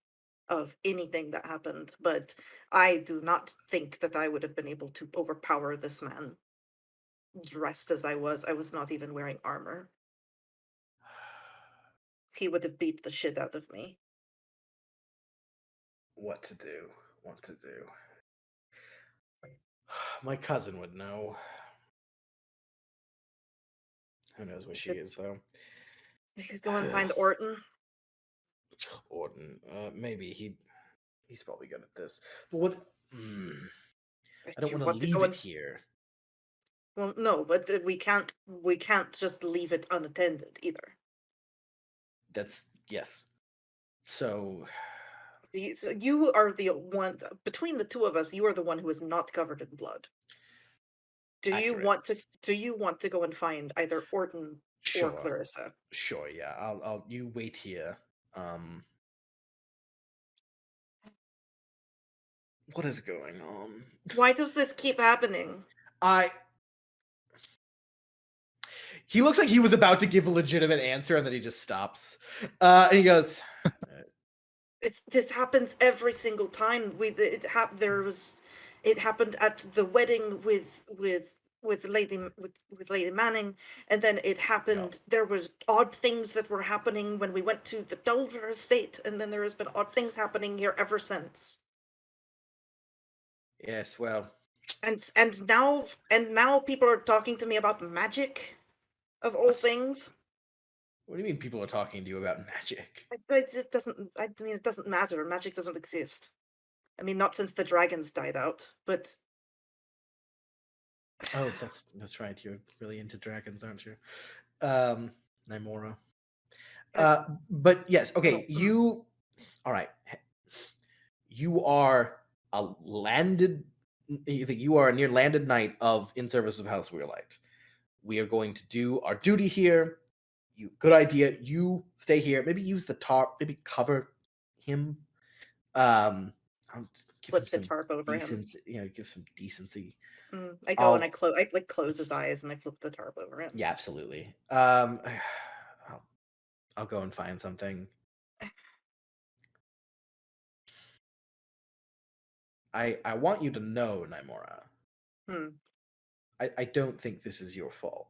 of anything that happened. But I do not think that I would have been able to overpower this man. Dressed as I was not even wearing armor. He would have beat the shit out of me. What to do? My cousin would know. Who knows where she is, though? We could go and find Orton. Orton. Maybe he's probably good at this. But what? I don't want to leave it here. Well, no, but we can't just leave it unattended either. That's yes. So you are the one between the two of us. You are the one who is not covered in blood. Do you want to go and find either Orton or Clarissa? Sure, yeah. I'll you wait here. What is going on? Why does this keep happening? He looks like he was about to give a legitimate answer, and then he just stops. And he goes, This happens every single time. It happened at the wedding with Lady Manning, and then it happened. There was odd things that were happening when we went to the Dulver estate, and then there has been odd things happening here ever since. Yes, well, and now people are talking to me about magic, of all things. What do you mean people are talking to you about magic? It doesn't. I mean, it doesn't matter. Magic doesn't exist. I mean, not since the dragons died out, but. Oh, that's right. You're really into dragons, aren't you? Nymora. But yes, okay. All right. You are a landed. You are a near landed knight in service of House Weirlight. We are going to do our duty here. Good idea. You stay here. Maybe use the tarp. Maybe cover him. I'll flip the tarp over him. Give some decency. I go and I close his eyes and I flip the tarp over him. Yeah, absolutely. I'll go and find something. I want you to know, Nymora. I don't think this is your fault.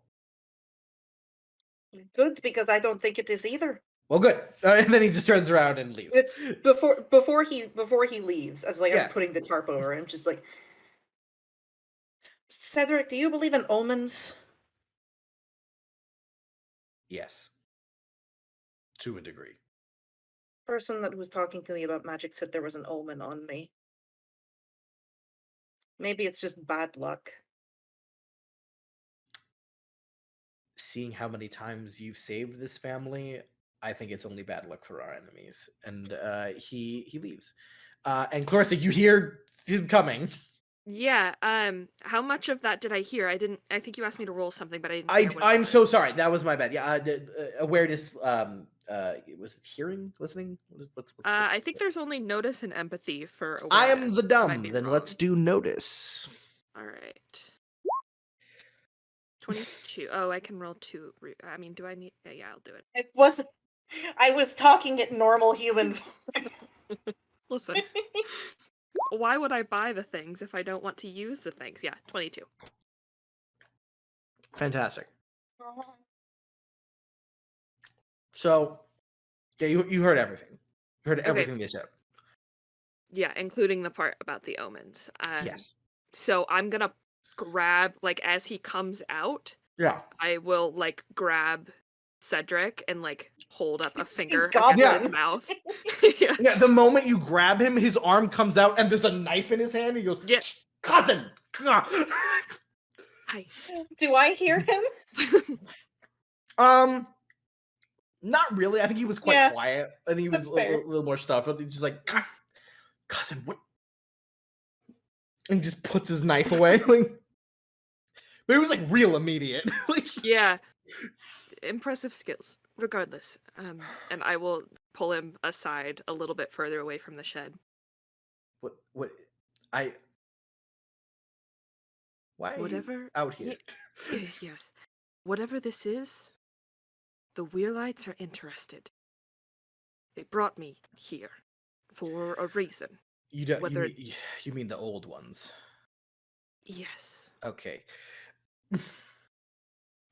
Good, because I don't think it is either. Well, good. And then he just turns around and leaves. Before he leaves, as I'm putting the tarp over him, just like, Cedric, do you believe in omens? Yes. To a degree. The person that was talking to me about magic said there was an omen on me. Maybe it's just bad luck. Seeing how many times you've saved this family, I think it's only bad luck for our enemies. And he leaves. And Clarissa, you hear him coming. Yeah. How much of that did I hear? I think you asked me to roll something, but I didn't. I'm so sorry. That was my bad. Yeah. Awareness. Was it hearing, listening? What's I think there's only notice and empathy for awareness. I am the dumb. Then let's do notice. All right. 22. Oh, I can roll 2. I mean, do I need? Yeah, I'll do it. It wasn't. I was talking at normal human. Listen. Why would I buy the things if I don't want to use the things? Yeah, 22. Fantastic. So, yeah, you heard everything. You heard everything they said. Yeah, including the part about the omens. Yes. So I'm gonna grab, like, as he comes out, Yeah. I will, like, grab Cedric and, like, hold up a finger goblin. against his mouth. Yeah. Yeah, the moment you grab him, his arm comes out and there's a knife in his hand. And he goes, Yeah. cousin. Hi. Do I hear him? Not really. I think he was quite Yeah, quiet. I think he was that's a fair. little more stuff. But he's just like, cousin, what? And he just puts his knife away. Like, but it was like real immediate. Like, Yeah. Impressive skills, regardless. And I will pull him aside a little bit further away from the shed. what? Why are Whatever. you out here? Yes. Whatever this is, the Weirlights are interested. They brought me here for a reason. You don't. Whether- You mean the old ones? Yes. Okay.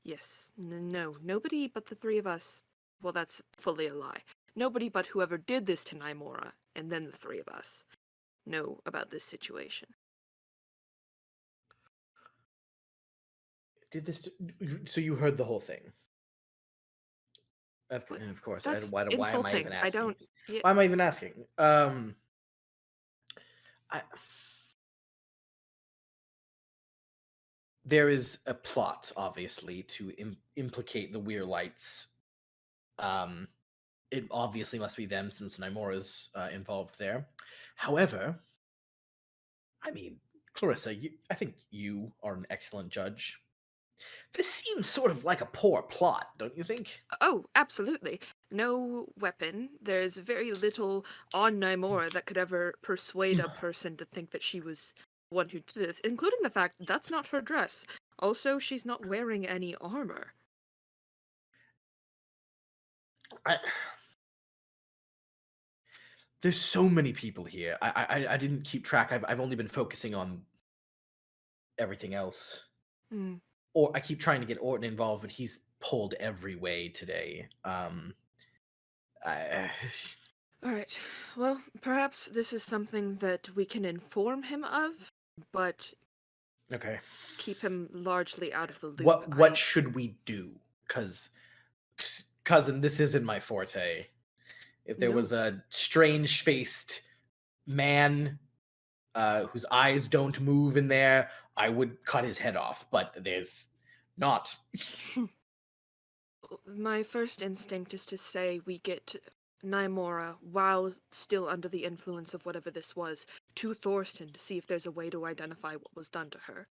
Yes. No. Nobody but the three of us. Well, that's fully a lie. Nobody but whoever did this to Nymora, and then the three of us, know about this situation. Did this? So you heard the whole thing? Of course. That's why am I insulting. even asking? I don't. Yeah. Why am I even asking? There is a plot, obviously, to implicate the Weirlights. It obviously must be them since Nymora's involved there. However, I mean, Clarissa, I think you are an excellent judge. This seems sort of like a poor plot, don't you think? Oh, absolutely. No weapon. There's very little on Nymora that could ever persuade a person to think that she was the one who did this, including the fact that's not her dress. Also, she's not wearing any armor. There's so many people here. I didn't keep track. I've only been focusing on everything else. Or I keep trying to get Orton involved, but he's pulled every way today. All right. Well, perhaps this is something that we can inform him of, but okay. keep him largely out of the loop. What should we do? Because, cousin, this isn't my forte. If there was a strange-faced man whose eyes don't move in there, I would cut his head off. But there's not. My first instinct is to say we get Nymora, while still under the influence of whatever this was, to Thorsten to see if there's a way to identify what was done to her.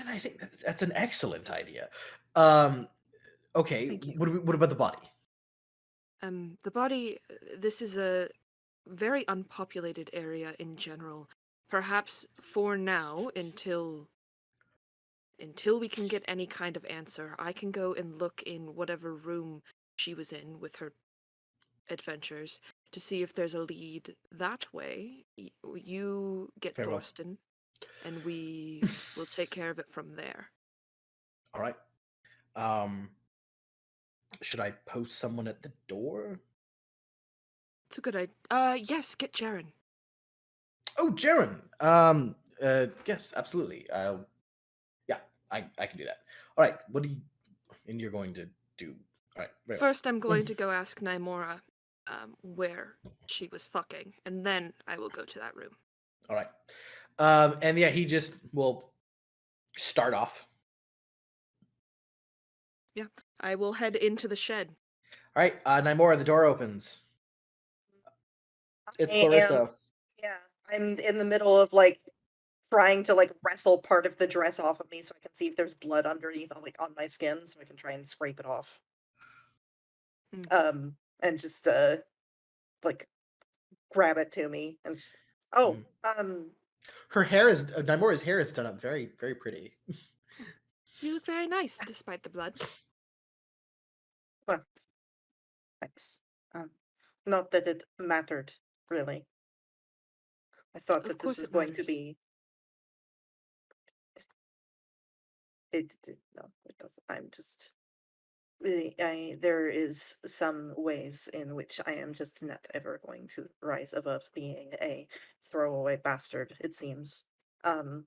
And I think that's an excellent idea. Okay, Thank you. What about the body? The body, this is a very unpopulated area in general. Perhaps for now, until we can get any kind of answer, I can go and look in whatever room she was in with her adventures to see if there's a lead that way. You get Very well. Thorsten, and we will take care of it from there. All right. Should I post someone at the door? It's a good idea. Yes, get Jaren. Oh, Jaren. Yes, absolutely. Yeah, I can do that. All right. And you're going to do? All right. Very well. First, I'm going to go ask Nymora where she was fucking, and then I will go to that room. All right. And yeah, he just will start off. Yeah, I will head into the shed. All right, Nymora, the door opens. It's Clarissa. Yeah, I'm in the middle of like trying to like wrestle part of the dress off of me so I can see if there's blood underneath on my skin so I can try and scrape it off. And just like grab it to me and just, her hair is Nymora's hair is done up very, very pretty. You look very nice despite the blood. Well, thanks. Not that it mattered, really. I thought that this was going to be. No, it doesn't. I'm just. there is some ways in which I am just not ever going to rise above being a throwaway bastard, it seems. But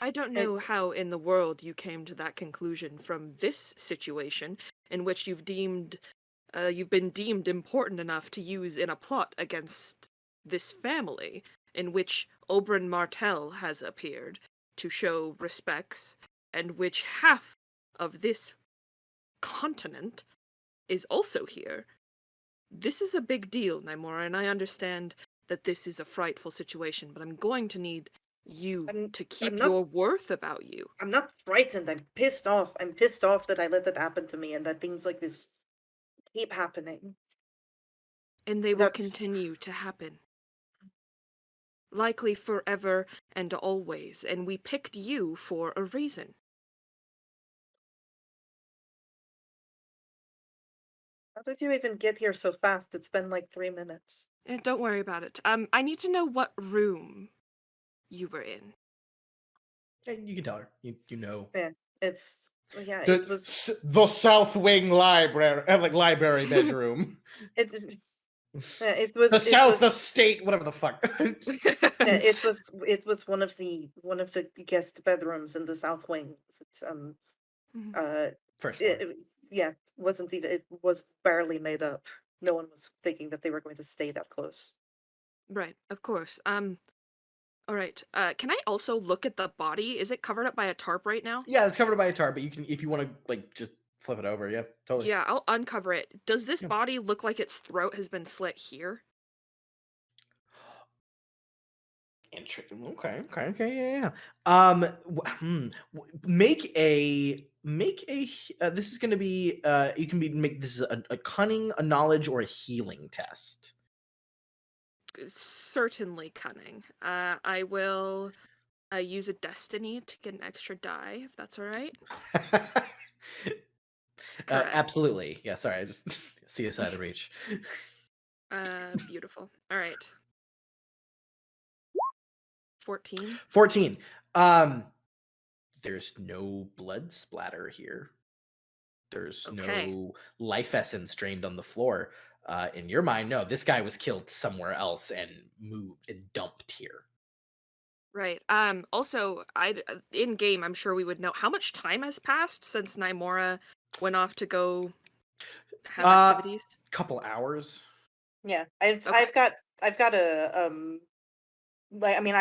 I don't it, know how in the world you came to that conclusion from this situation, in which you've been deemed important enough to use in a plot against this family, in which Oberyn Martell has appeared to show respects, and which half of this continent is also here. This is a big deal, Nymora, and I understand that this is a frightful situation, but I'm going to need you to keep your worth about you. I'm not frightened. I'm pissed off. I'm pissed off that I let that happen to me and that things like this keep happening. And they will continue to happen. Likely forever and always, and we picked you for a reason. How did you even get here so fast? It's been like 3 minutes. Don't worry about it. I need to know what room you were in. Yeah, you can tell her. You know. Yeah, it was the South Wing library, library bedroom. it was the South Estate, whatever the fuck. it was one of the guest bedrooms in the South Wing. It's First floor. It was barely made up. No one was thinking that they were going to stay that close. Right, of course. All right. Can I also look at the body? Is it covered up by a tarp right now? Yeah, it's covered by a tarp, but you can, if you want to, just flip it over. Yeah, totally. Yeah, I'll uncover it. Does this body look like its throat has been slit here? Interesting. Okay. Yeah. Make a. This is going to be. You can make this a cunning, a knowledge, or a healing test. Certainly cunning. I will use a destiny to get an extra die, if that's all right. Absolutely. Yeah. Sorry, I just see the side of the reach. Beautiful. All right. 14. 14. There's no blood splatter here. There's no life essence drained on the floor. In your mind, no, this guy was killed somewhere else and moved and dumped here. Right. Also, in game, I'm sure we would know how much time has passed since Nymora went off to go have activities. Couple hours. Yeah, I've got a I've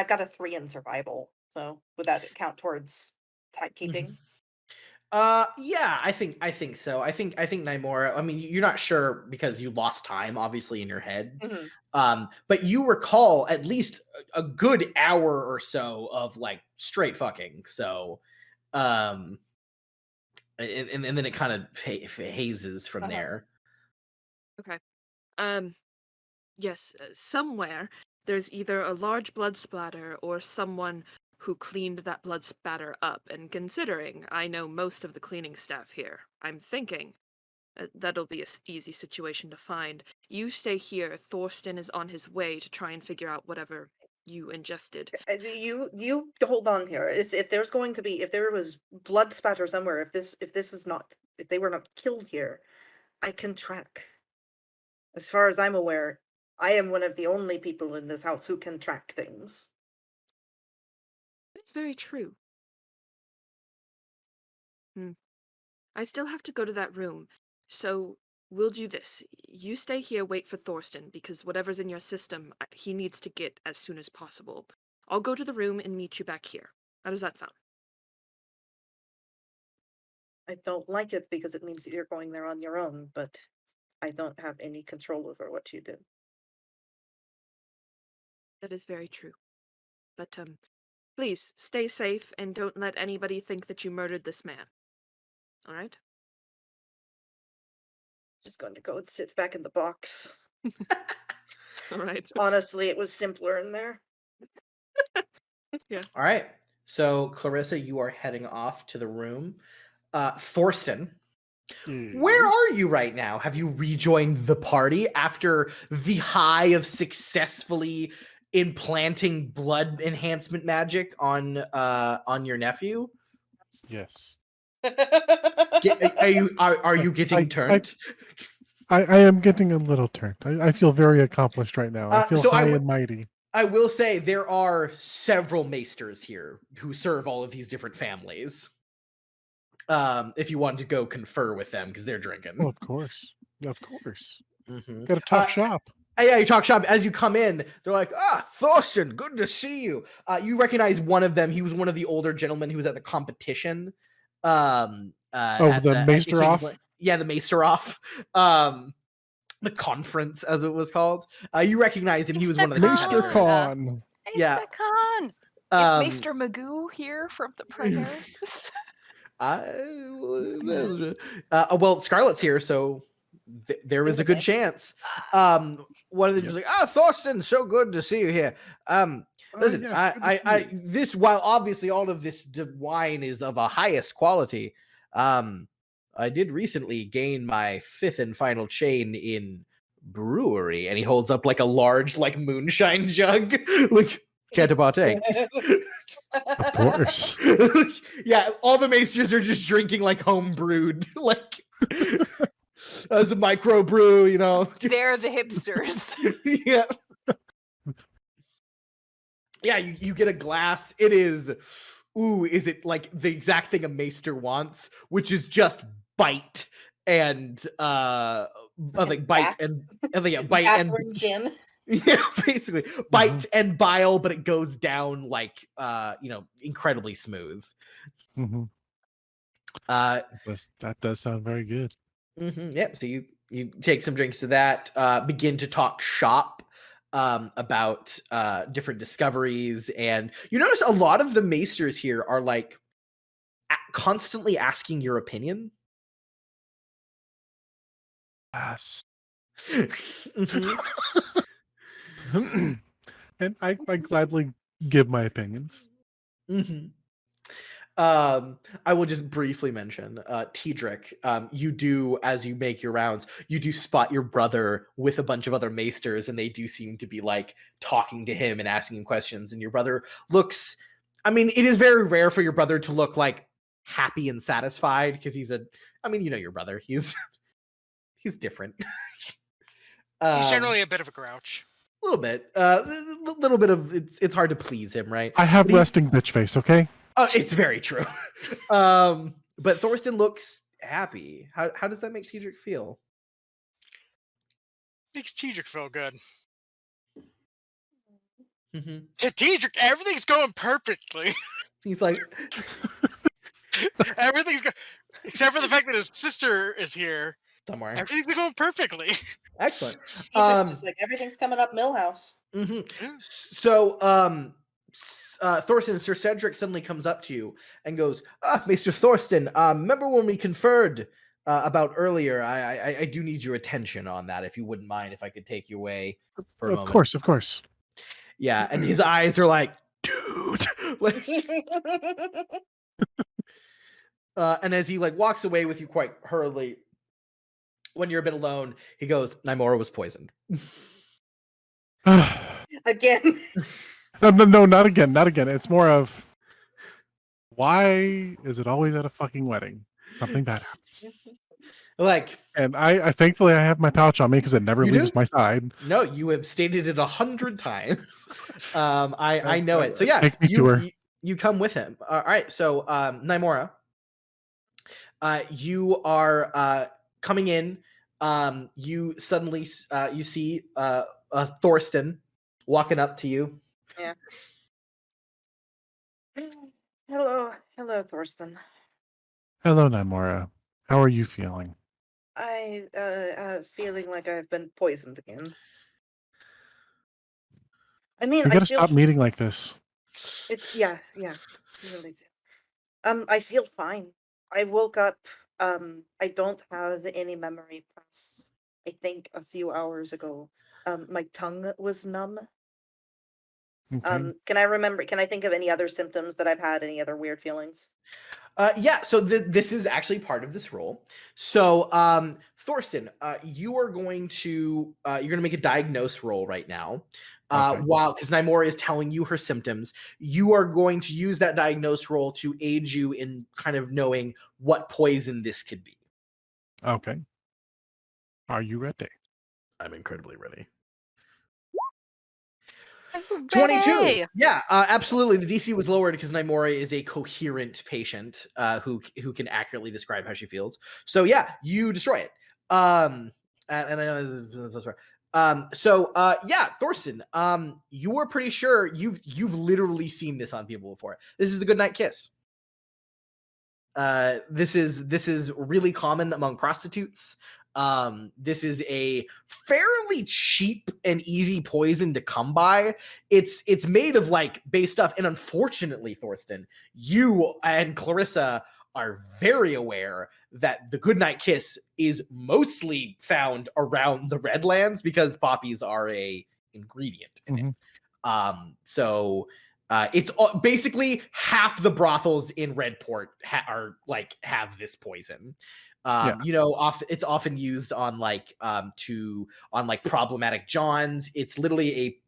got a 3 in survival. So would that count towards timekeeping? Yeah, I think so. I think Nymora, I mean, you're not sure because you lost time obviously in your head. Mm-hmm. But you recall at least a good hour or so of straight fucking. So and then it kind of hazes from there. Okay. Yes, somewhere there's either a large blood splatter or someone who cleaned that blood spatter up, and considering I know most of the cleaning staff here, I'm thinking that'll be an easy situation to find. You stay here. Thorsten is on his way to try and figure out whatever you ingested. You hold on here. If there was blood spatter somewhere, if they were not killed here, I can track. As far as I'm aware, I am one of the only people in this house who can track things. It's very true. I still have to go to that room, so we'll do this. You stay here, wait for Thorsten, because whatever's in your system, he needs to get as soon as possible. I'll go to the room and meet you back here. How does that sound? I don't like it because it means that you're going there on your own, but I don't have any control over what you do. That is very true. But, please, stay safe and don't let anybody think that you murdered this man. All right? Just going to go and sit back in the box. All right. Honestly, it was simpler in there. Yeah. All right. So, Clarissa, you are heading off to the room. Thorsten, where are you right now? Have you rejoined the party after the high of successfully implanting blood enhancement magic on your nephew? Yes. Are you getting turned? I am getting a little turned. I feel very accomplished right now. I feel high and mighty. I will say there are several maesters here who serve all of these different families. If you want to go confer with them because they're drinking. Oh, of course. Mm-hmm. Gotta talk shop. Yeah, you talk shop. As you come in, they're like, Thorsten, good to see you. You recognize one of them. He was one of the older gentlemen who was at the competition. The maester off? Yeah, the maester off. The conference, as it was called. You recognize him. He was one of the Maester Con. Yeah. Maester Con. Is Maester Magoo here from the Primaris? Well, Scarlet's here, so there was a good chance. One of them was like, Thorsten, so good to see you here. Listen, this, while obviously all of this wine is of a highest quality, I did recently gain my 5th and final chain in brewery, and he holds up like a large, like moonshine jug, like can't partake. Of course. Yeah, all the maesters are just drinking like home brewed, like as a micro brew, you know. They're the hipsters. Yeah. Yeah, you get a glass. It is, is it like the exact thing a maester wants, which is just bite and bite and gin. Yeah, basically bite and bile, but it goes down like incredibly smooth. Mm-hmm. That does sound very good. Yeah, so you take some drinks to that, begin to talk shop about different discoveries, and you notice a lot of the maesters here are like constantly asking your opinion. Yes. Mm-hmm. And I gladly give my opinions. Mm-hmm. I will just briefly mention Tidric. You do, as you make your rounds, you do spot your brother with a bunch of other maesters, and they do seem to be like talking to him and asking him questions. And your brother looks, I mean, it is very rare for your brother to look like happy and satisfied because he's your brother. He's different. He's generally a bit of a grouch. A little bit. A little bit of it's hard to please him, right? I have resting bitch face, okay? Oh, it's very true. But Thorsten looks happy. How does that make Tidric feel? Makes Tidric feel good. Mm-hmm. To Tidric, everything's going perfectly. He's like, everything's good, except for the fact that his sister is here. Somewhere. Everything's going perfectly. Excellent. Just like everything's coming up Millhouse. Mm-hmm. So, Thorsten, Sir Cedric suddenly comes up to you and goes, Maester Thorsten, remember when we conferred about earlier? I do need your attention on that, if you wouldn't mind, if I could take you away for a moment. Of course. Yeah, and his eyes are like, dude. Like, and as he like walks away with you quite hurriedly, when you're a bit alone, he goes, Nymora was poisoned. Again. No, not again. It's more of, why is it always at a fucking wedding? Something bad happens. Like, and I thankfully I have my pouch on me because it never leaves my side. No, you have stated it 100 times. I know it. So yeah, you come with him. All right. So Nymora, you are coming in. You suddenly you see Thorsten walking up to you. Yeah. Hello, Thorsten. Hello, Nymora. How are you feeling? I feeling like I've been poisoned again. I mean, we gotta stop meeting like this. Yeah, really do. I feel fine. I woke up. I don't have any memory past, I think, a few hours ago. My tongue was numb. Okay. Can I think of any other symptoms that I've had, any other weird feelings? Yeah, so this is actually part of this role. So, Thorsten, you are going to make a diagnose roll right now. Because Nymora is telling you her symptoms, you are going to use that diagnose roll to aid you in kind of knowing what poison this could be. Okay. Are you ready? I'm incredibly ready. I'm 22. ready. Yeah, absolutely. The DC was lowered because Naimora is a coherent patient who can accurately describe how she feels. So yeah, you destroy it. And I know this is yeah, Thorsten, you are pretty sure you've literally seen this on people before. This is the goodnight kiss. This is really common among prostitutes. This is a fairly cheap and easy poison to come by. It's made of like base stuff, and unfortunately, Thorsten, you and Clarissa are very aware that the goodnight kiss is mostly found around the Redlands because poppies are a ingredient in it. So it's basically half the brothels in Redport have this poison. You know, it's often used on like problematic Johns. It's literally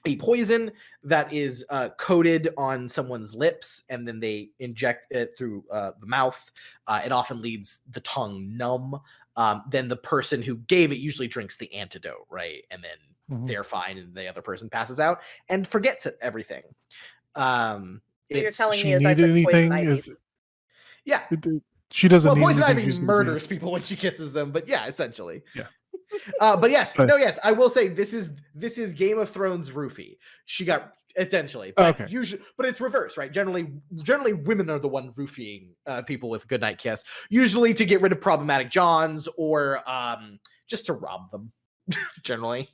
a poison that is coated on someone's lips, and then they inject it through the mouth. It often leaves the tongue numb. Then the person who gave it usually drinks the antidote, right? And then they're fine, and the other person passes out and forgets everything. You're telling she me is I need put anything? poison ivy. Yeah. She doesn't Well, need poison anything. ivy murders people when she kisses them, but yeah, essentially. Yeah. But yes, I will say this is Game of Thrones roofie. She got essentially, but usually, but it's reverse, right? Generally women are the one roofing people with goodnight kiss, usually to get rid of problematic Johns or just to rob them. Generally,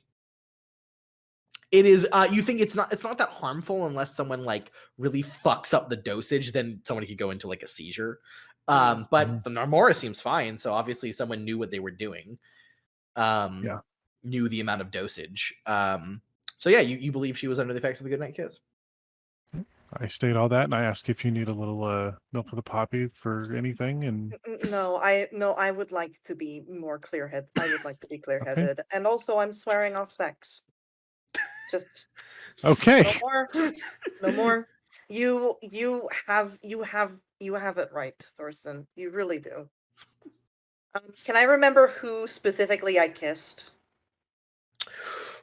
it is. You think it's not that harmful unless someone like really fucks up the dosage, then someone could go into like a seizure. But the Narmora seems fine, so obviously someone knew what they were doing. Knew the amount of dosage. So yeah, you believe she was under the effects of the goodnight kiss. I state all that, and I ask if you need a little milk of the poppy for anything. And no, I would like to be more clear-headed. I would like to be clear-headed, and also I'm swearing off sex. Just okay. No more. You have it right, Thorsten. You really do. Can I remember who specifically I kissed?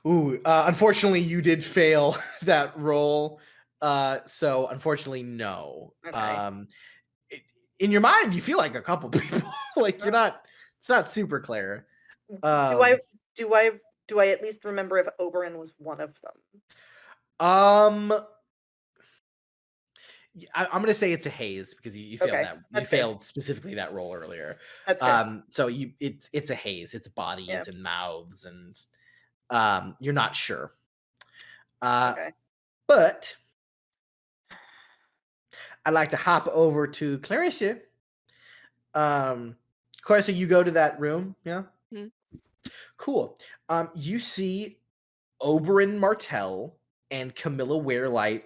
Ooh, unfortunately, you did fail that roll. So unfortunately, no. Okay. In your mind, you feel like a couple people. Like you're not. It's not super clear. Do I at least remember if Oberyn was one of them? I'm gonna say it's a haze because you failed that. You failed specifically that roll earlier. That's fair. So it's a haze. It's bodies and mouths, and you're not sure. Okay. But I'd like to hop over to Clarissa. Clarissa, you go to that room, yeah? Cool. You see Oberyn Martell and Camilla Weirlight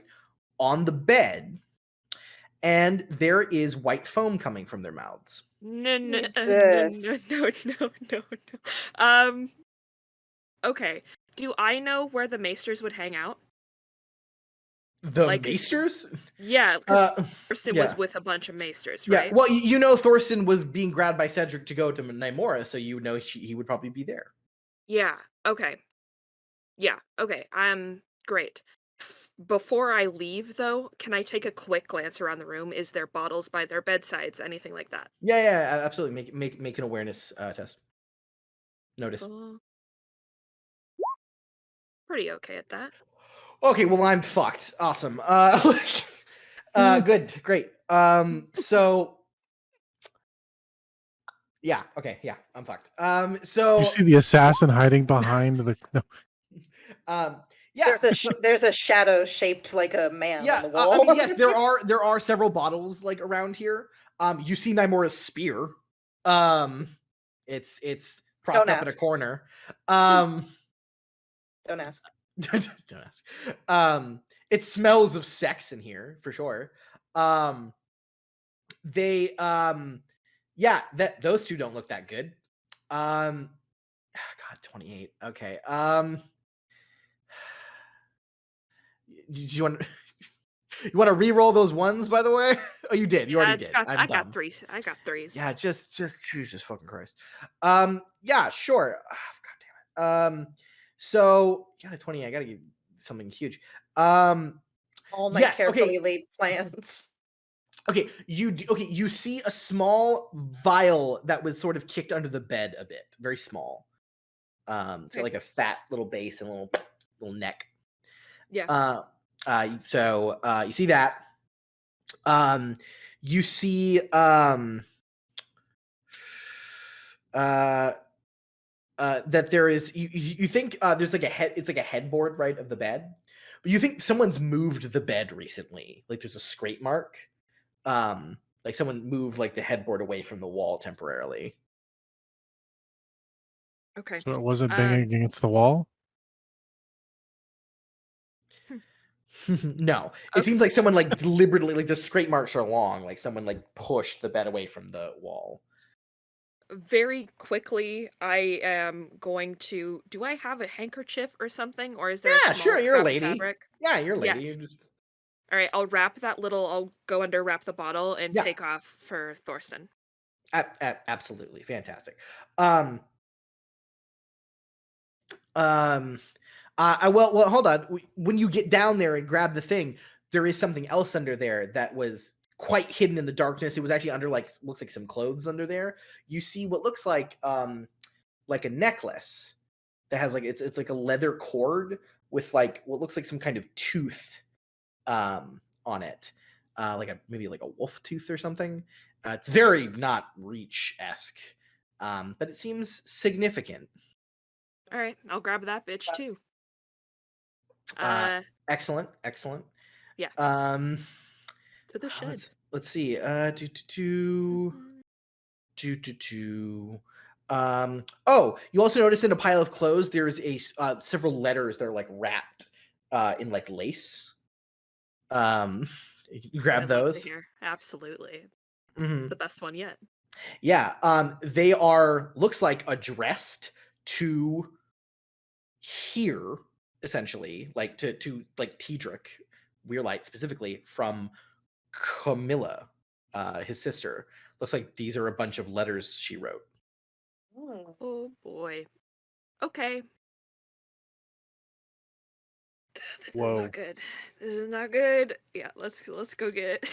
on the bed, and there is white foam coming from their mouths. No. Okay. Do I know where the maesters would hang out? The maesters? Yeah, because Thorsten was with a bunch of maesters, right? Yeah, well, you know Thorsten was being grabbed by Cedric to go to Naimora, so you know he would probably be there. Yeah, okay. Yeah, okay, great. Before I leave, though, can I take a quick glance around the room? Is there bottles by their bedsides, anything like that? Yeah, absolutely. Make an awareness test. Notice. Pretty okay at that. Okay, well I'm fucked. Awesome. Good, great. So yeah, okay, yeah, I'm fucked. So you see the assassin hiding behind the yeah, there's a shadow shaped like a man on the wall. I mean, yes, there are several bottles like around here. You see Naimora's spear. It's propped up in a corner. Don't ask. Don't ask. It smells of sex in here for sure. Those two don't look that good. God, 28. Okay. Do you want? You want to re-roll those ones, by the way? Oh, you did. You already did. I got dumb. threes. I got threes. Yeah, just Jesus fucking Christ. Yeah, sure. God damn it. So you got a 20. I gotta give something huge. All my yes, carefully okay. laid plans. Okay, you see a small vial that was sort of kicked under the bed a bit, very small. It's got like a fat little base and a little neck. Yeah. So you see that. You see that there is you think there's like a head, it's like a headboard, right, of the bed, but you think someone's moved the bed recently, like there's a scrape mark, like someone moved like the headboard away from the wall temporarily. Okay. So it wasn't banging against the wall? No, it seems like someone like deliberately, like the scrape marks are long, like someone like pushed the bed away from the wall. Very quickly, I am going to. Do I have a handkerchief or something, or is there a small Sure, you're a scrap of lady. fabric? Yeah, you're a lady. Yeah. You just All right, I'll wrap that little. I'll go under, wrap the bottle, and Yeah. take off for Thorsten. absolutely fantastic. Well, hold on. When you get down there and grab the thing, there is something else under there that was quite hidden in the darkness. It was actually under looks like some clothes under there. You see what looks like a necklace that has like it's like a leather cord with like what looks like some kind of tooth on it, maybe like a wolf tooth or something. It's very not Reach-esque, but it seems significant. All right, I'll grab that bitch too. Excellent. Yeah. To the shed. Let's see. Oh, you also notice in a pile of clothes there's several letters that are like wrapped in like lace. You grab those. Absolutely. Mm-hmm. It's the best one yet. Yeah. They are looks like addressed to here, essentially, like to like Tedric, Weirlight specifically, from Camilla, his sister. Looks like these are a bunch of letters she wrote. Oh boy. Okay. This Whoa. is not good. This is not good. Yeah, let's go get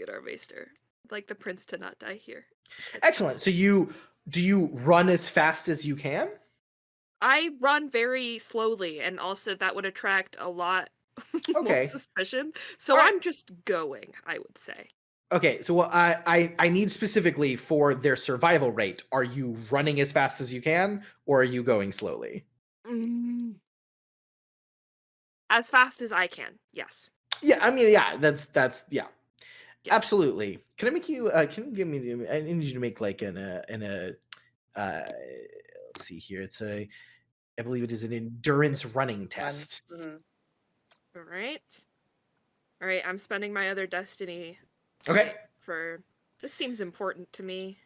our maester. I'd like the prince to not die here. Excellent. So do you run as fast as you can? I run very slowly, and also that would attract a lot more suspicion. So I'm just going, I would say. Okay, so what I need specifically for their survival rate, are you running as fast as you can, or are you going slowly? As fast as I can, yes. Yeah, I mean, yeah, that's yeah. Yes. Absolutely. Can I make you can you give me I need you to make like let's see here. It's I believe it is an endurance running test. Mm-hmm. All right, I'm spending my other destiny. Okay. For this seems important to me.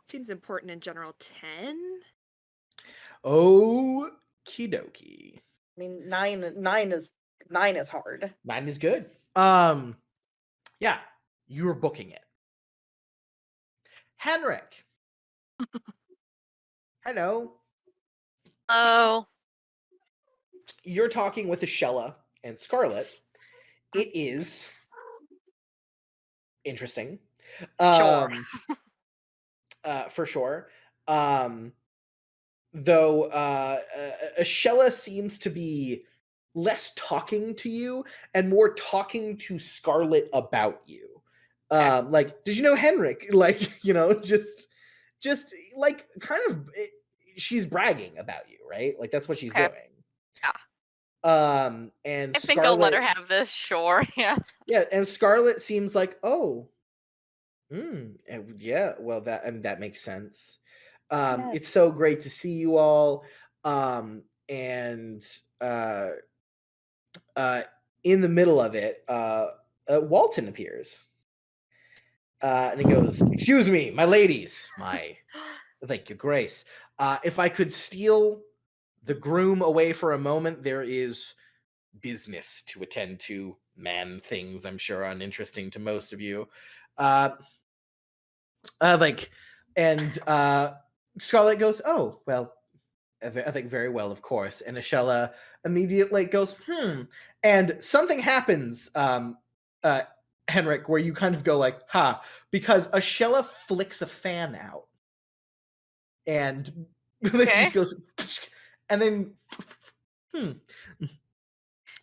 Seems important in general. 10. Okie dokie. I mean, nine is hard. 9 is good. Yeah, you're booking it. Henrik. Hello. Hello. You're talking with Ashella and Scarlet. It is interesting. Sure. For sure. Though Ashella seems to be less talking to you and more talking to Scarlet about you. Like, did you know Henrik? Like, just like kind of she's bragging about you, right? Like that's what she's doing. Yeah. And I think I'll let her have this, sure. Yeah. Yeah, and Scarlet seems like, oh, yeah, well that makes sense. Yes. It's so great to see you all. And in the middle of it, Walton appears. And he goes, "Excuse me, my ladies, thank your grace. If I could steal the groom away for a moment, there is business to attend to man things, I'm sure, are uninteresting to most of you. Scarlet goes, "Oh, well, I think very well, of course." And Ashella immediately goes, and something happens, Henrik, where you kind of go like, because Ashella flicks a fan out. And Okay. she just goes, and then,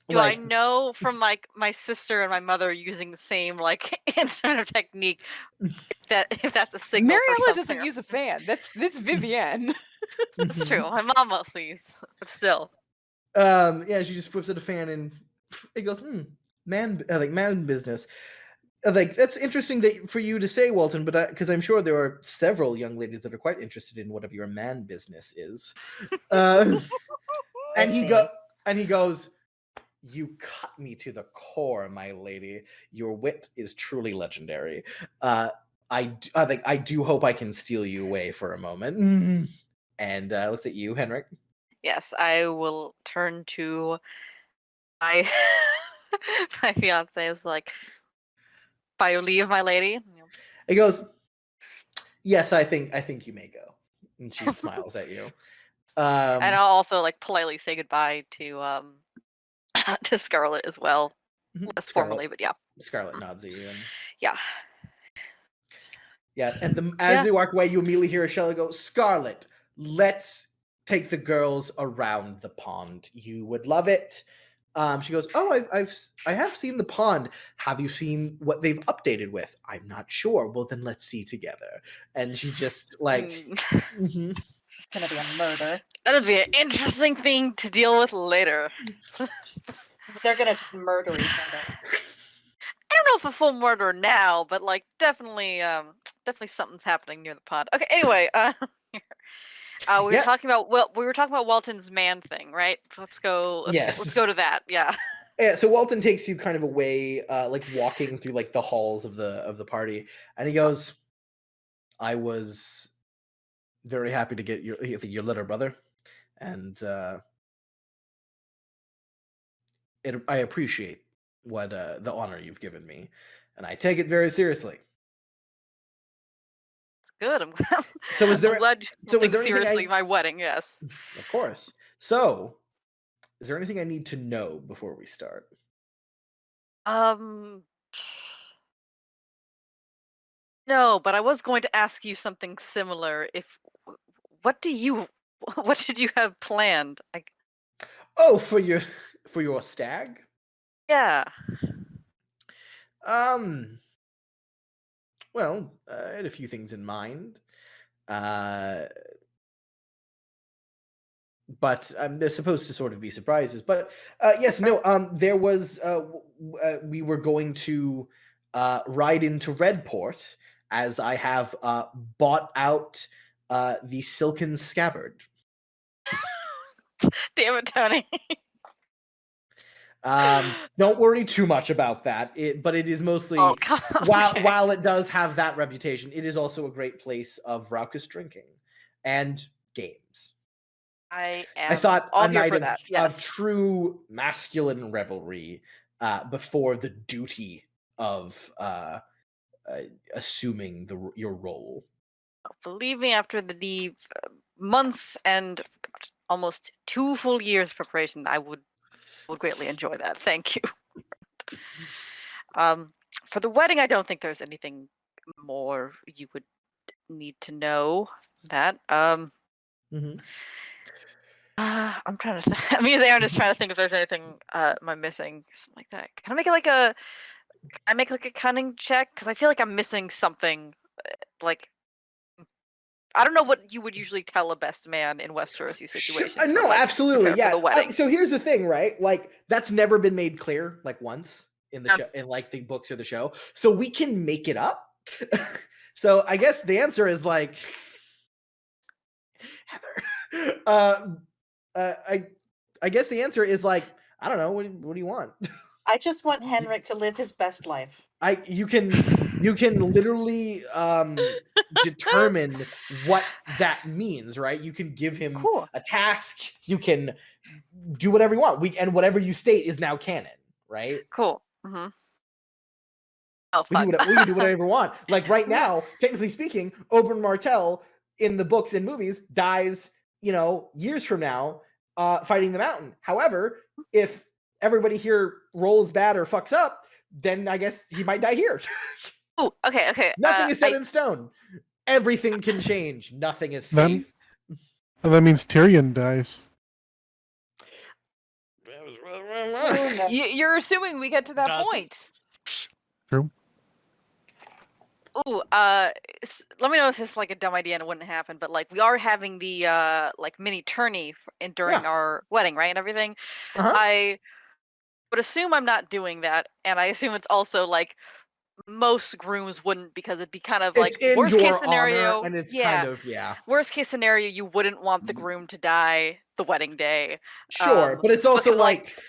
Do I know from like my sister and my mother using the same like sort of technique if that's a signal? Mariella doesn't use a fan. That's Vivienne. That's true. My mom mostly uses, but still. Yeah, she just whips out a fan and it goes, man business. That's interesting for you to say, Walton, but because I'm sure there are several young ladies that are quite interested in whatever your man business is. And he goes, "You cut me to the core, my lady. Your wit is truly legendary. I do hope I can steal you away for a moment." And looks at you, Henrik. Yes, I will turn to my my fiance. I was like, "By your leave, my lady." He goes, "Yes, I think you may go." And she smiles at you. And I'll also like politely say goodbye to to Scarlet as well. Less formally, but yeah. Scarlet nods at you. And... Yeah. Yeah, and as they walk away, you immediately hear Ashella go, "Scarlet, let's take the girls around the pond. You would love it." She goes, "Oh, I have seen the pond. Have you seen what they've updated with?" "I'm not sure." "Well, then let's see together." And she just like, It's gonna be a murder. That'll be an interesting thing to deal with later. They're gonna just murder each other. I don't know if a full murder now, but like definitely something's happening near the pond. Okay, anyway, we were talking about Walton's man thing, right? Let's go to that. Yeah. Yeah, so Walton takes you kind of away, like walking through like the halls of the party, and he goes, "I was very happy to get your letter, brother, and I appreciate what the honor you've given me, and I take it very seriously." It's good. I'm glad. So is there? I'm glad So you is there take seriously my wedding? Yes. Of course. So, is there anything I need to know before we start? No, but I was going to ask you something similar. What did you have planned? Oh, for your stag? Yeah. Well, I had a few things in mind. But they're supposed to sort of be surprises. But yes, no, there was we were going to ride into Redport, as I have bought out the silken scabbard. Damn it, Tony. Don't worry too much about that. But it is mostly while it does have that reputation, it is also a great place of raucous drinking and games. I thought all a here night for that. Yes. of true masculine revelry before the duty of assuming your role. Believe me, after the months and almost 2 full years of preparation, I would greatly enjoy that. Thank you. For the wedding, I don't think there's anything more you would need to know. That I'm trying to think. Me and Aaron is trying to think if there's anything am I missing, something like that. Can I make like a cunning check? Because I feel like I'm missing something. Like, I don't know what you would usually tell a best man in Westerosi situations. No, absolutely, yeah. The wedding. So here's the thing, right? Like, that's never been made clear, like once in the show, in like the books or the show. So we can make it up. So I guess the answer is like, Heather. I guess the answer is like, I don't know. What do you want? I just want Henrik to live his best life. You can literally determine what that means, right? You can give him a task. You can do whatever you want. And whatever you state is now canon, right? Cool. Mm-hmm. Oh, We can do whatever we want. Like right now, technically speaking, Oberyn Martell in the books and movies dies, years from now, fighting the Mountain. However, if everybody here rolls bad or fucks up, then I guess he might die here. Oh, okay. Nothing is set in stone. Everything can change. Nothing is safe. And that means Tyrion dies. You're assuming we get to that Does he? point. True. Ooh, let me know if this is like a dumb idea and it wouldn't happen, but like we are having the like mini tourney during our wedding, right, and everything. I would assume I'm not doing that, and I assume it's also like most grooms wouldn't, because it'd be kind of like worst case scenario, and it's kind of worst case scenario, you wouldn't want the groom to die the wedding day. Sure, but it's also like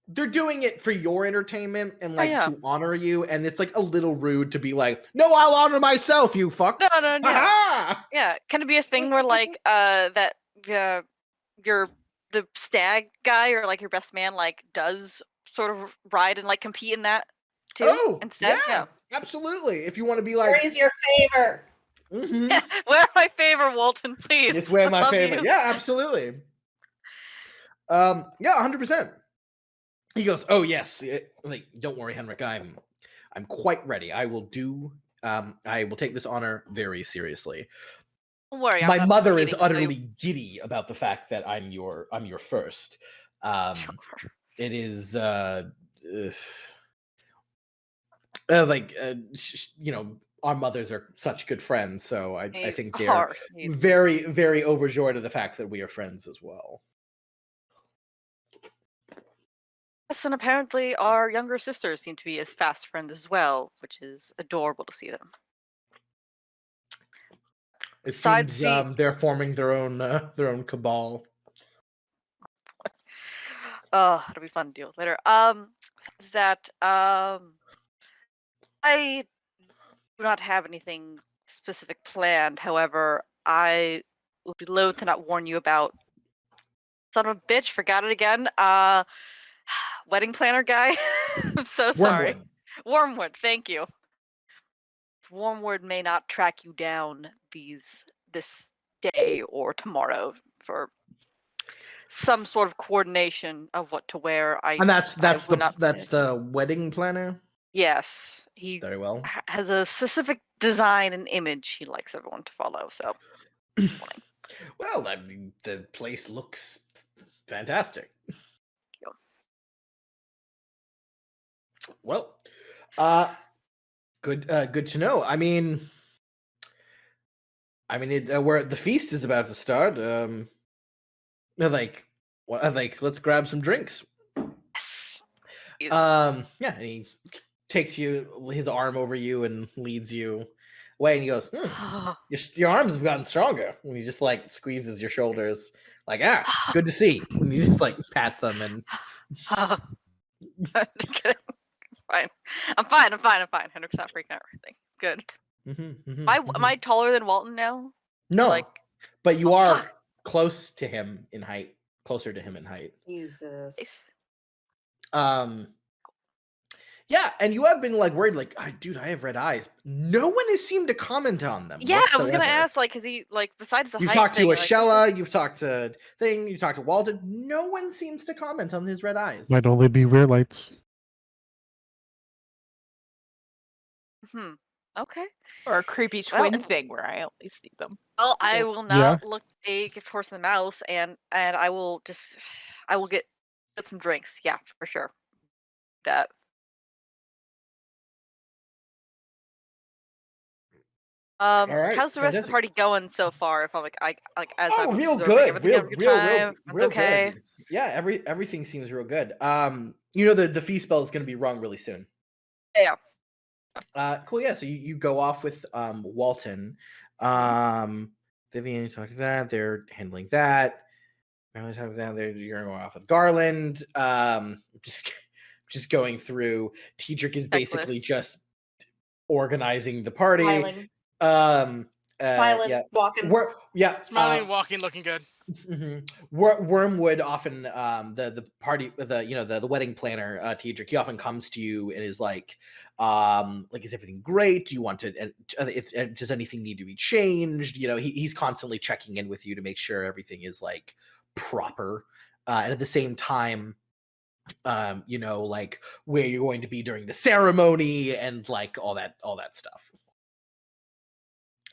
they're doing it for your entertainment and like to honor you, and it's like a little rude to be like, no, I'll honor myself, you fucks. No. Yeah. Can it be a thing where like that the stag guy or like your best man like does sort of ride and like compete in that too instead? Yeah, absolutely. If you want to be like, where's your favor? Yeah, wear my favor, Walton, please. It's wear my favor. Yeah, absolutely. 100%. He goes, oh yes, like don't worry, Henrik, I'm quite ready. I will take this honor very seriously. Don't worry, my mother is utterly giddy about the fact that I'm your first. It is our mothers are such good friends, so I think they're very, very overjoyed of the fact that we are friends as well. Yes, and apparently our younger sisters seem to be as fast friends as well, which is adorable to see them. It seems they're forming their own cabal. Oh, it'll be fun to deal with later. Is that I do not have anything specific planned. However, I would be loath to not warn you about son of a bitch. Forgot it again. Wedding planner guy. I'm so sorry. Wormwood. Thank you. Wormwood may not track you down this day or tomorrow for some sort of coordination of what to wear. And that's the wedding planner. Yes, he very well has a specific design and image he likes everyone to follow. So, well, I mean, the place looks fantastic. Well, good to know. I mean, where the feast is about to start. Let's grab some drinks. Yes. And he takes his arm over you and leads you away, and he goes, your arms have gotten stronger. And he just like squeezes your shoulders, like, good to see. And he just like pats them and Fine. I'm fine. Henrik's not freaking out or anything. Good. Am I taller than Walton now? No, but you are closer to him in height. Jesus. Yeah, and you have been like worried, like, dude, I have red eyes. No one has seemed to comment on them. Yeah, whatsoever. I was gonna ask, like, because he like besides the you've height talked thing, to Ashella, you've talked to you talked to Walton. No one seems to comment on his red eyes. Might only be Weirlights. Okay. Or a creepy twin thing where I only see them. Well, I will not look a gift horse in the mouse, and I will get some drinks. Yeah, for sure. That. Right, how's the rest of the party going so far? If I'm real good, real okay. Good. Yeah, everything seems real good. The feast spell is going to be rung really soon. Yeah. Cool. Yeah. So you go off with Walton. Vivian, you talk to that. They're handling that. You're going off with Garland. Just going through. Teedrick is basically just organizing the party. Smiling. Walking. Smiling, walking, looking good. Wormwood often the party the wedding planner Teedric, he often comes to you and is like is everything great? Do you want to does anything need to be changed? He's constantly checking in with you to make sure everything is like proper, and at the same time where you're going to be during the ceremony and like all that stuff.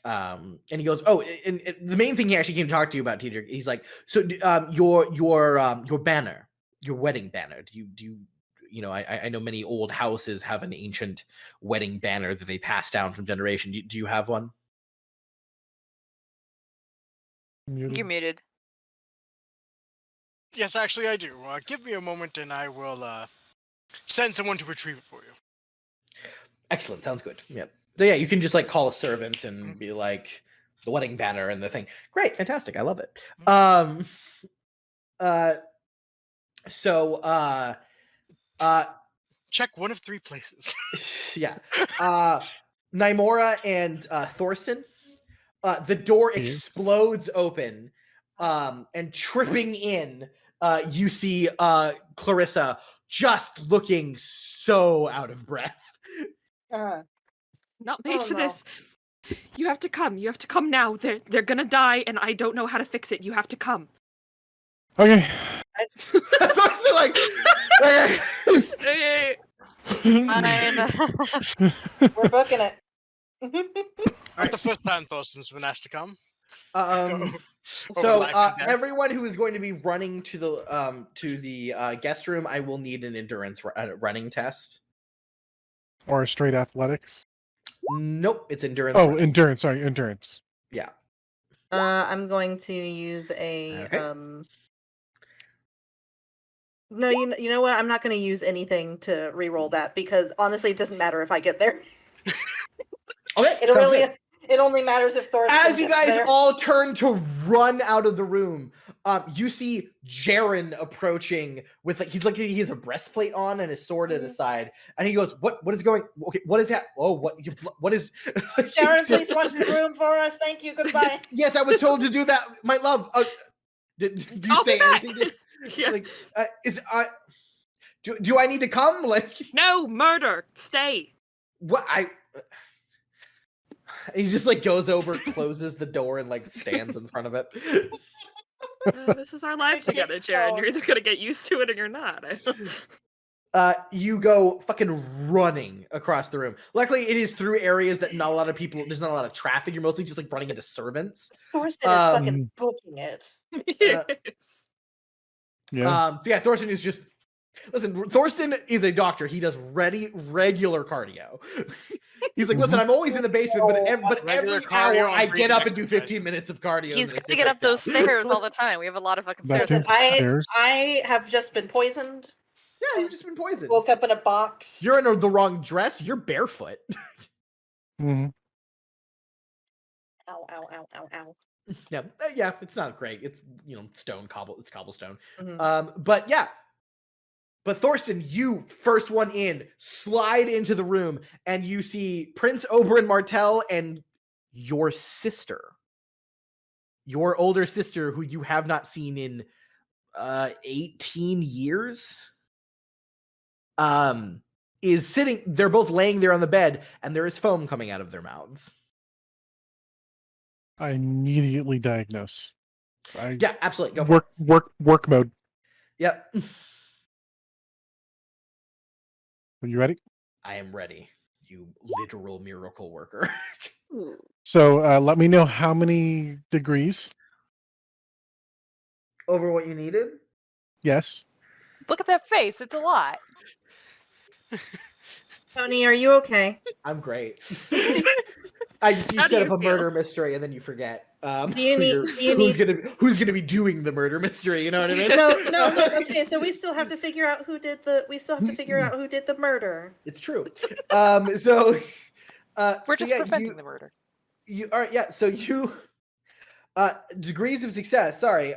And he goes, oh, and the main thing he actually came to talk to you about, Teedric, he's like, so your banner, your wedding banner, do you I know many old houses have an ancient wedding banner that they pass down from generation. Do you have one? You're muted. Yes, actually I do. Give me a moment and I will send someone to retrieve it for you. Excellent, sounds good. Yep. So yeah, you can just like call a servant and be like the wedding banner and the thing. Great, fantastic, I love it. Check one of 3 places. Yeah. Nymora and Thorsten. The door explodes open, and tripping in, you see Clarissa just looking so out of breath. Not made for this. You have to come. You have to come now. They're gonna die, and I don't know how to fix it. You have to come. Okay. Thorsten like. Okay. Fine. We're booking it. Not the first time Thorsten's been asked to come. So everyone who is going to be running to the guest room, I will need an endurance running test. Or straight athletics. Nope, it's endurance. Oh, running. endurance. Sorry, endurance. Yeah. I'm going to use a No, you know what? I'm not going to use anything to re-roll that because honestly, it doesn't matter if I get there. Okay, it only matters if Thorsten As you guys there. all turn to run out of the room, you see Jaren approaching with he has a breastplate on and his sword at his side, and he goes, "What is going? Okay, what is that? Oh, what is?" Jaren, please watch the room for us. Thank you. Goodbye. Yes, I was told to do that, my love. Did you I'll say be back. anything? Yeah. Like, do I need to come? Like, No, murder. Stay. what he just like goes over, closes the door, and like stands in front of it. This is our life together, Jaren. You're either gonna get used to it or you're not. You go fucking running across the room. Luckily, it is through areas that not a lot of people. There's not a lot of traffic. You're mostly just like running into servants. Thorsten is fucking booking it. Yes. Yeah. Thorsten is just. Listen, Thorsten is a doctor. He does regular cardio. He's like, listen, I'm always in the basement, but every hour I get up and do 15 minutes of cardio. He's got to get up those stairs all the time. We have a lot of fucking stairs. Listen, I have just been poisoned. Yeah, you've just been poisoned. Woke up in a box. You're in the wrong dress. You're barefoot. Mm-hmm. Ow, ow, ow, ow, ow. Yeah, it's not great. It's it's cobblestone. Mm-hmm. But Thorsten, you first one in, slide into the room, and you see Prince Oberyn Martell and your sister, your older sister, who you have not seen in 18 years. Is sitting. They're both laying there on the bed, and there is foam coming out of their mouths. I immediately diagnose. Yeah, absolutely. Go for it. Work mode. Yep. Are you ready? I am ready, you literal miracle worker. So let me know how many degrees. Over what you needed? Yes. Look at that face. It's a lot. Tony, are you okay? I'm great. You How set do up you a feel? murder mystery and then you forget. Who's gonna be doing the murder mystery? You know what I mean? No. Okay, so we still have to figure out who did the. We still have to figure out who did the murder. It's true. We're So just preventing the murder. You all right? Yeah. So you degrees of success. Sorry.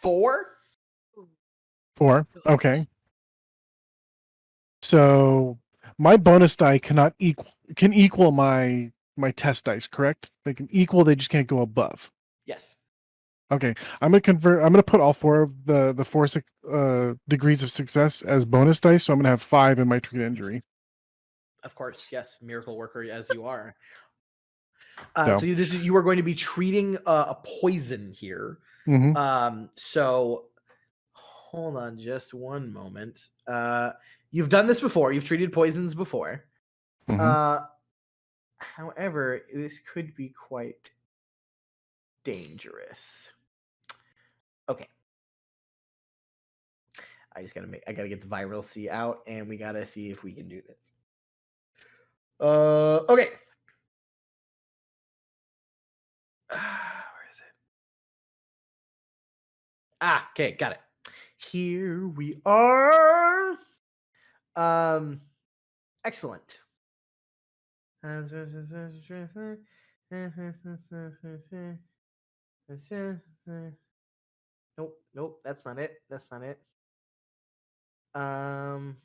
4. 4. Okay. So my bonus die can equal my my test dice, correct? They can equal, they just can't go above. Yes. Okay, I'm gonna put all 4 of the 4 degrees of success as bonus dice, so I'm gonna have 5 in my treat injury. Of course, yes, miracle worker as you are. So. So you are going to be treating a poison here. Mhm. So hold on just one moment. You've done this before. You've treated poisons before. However, this could be quite dangerous. Okay. I gotta get the viral C out, and we gotta see if we can do this. Okay. Where is it? Okay, got it. Here we are. Excellent. Nope, that's not it. That's not it. I'm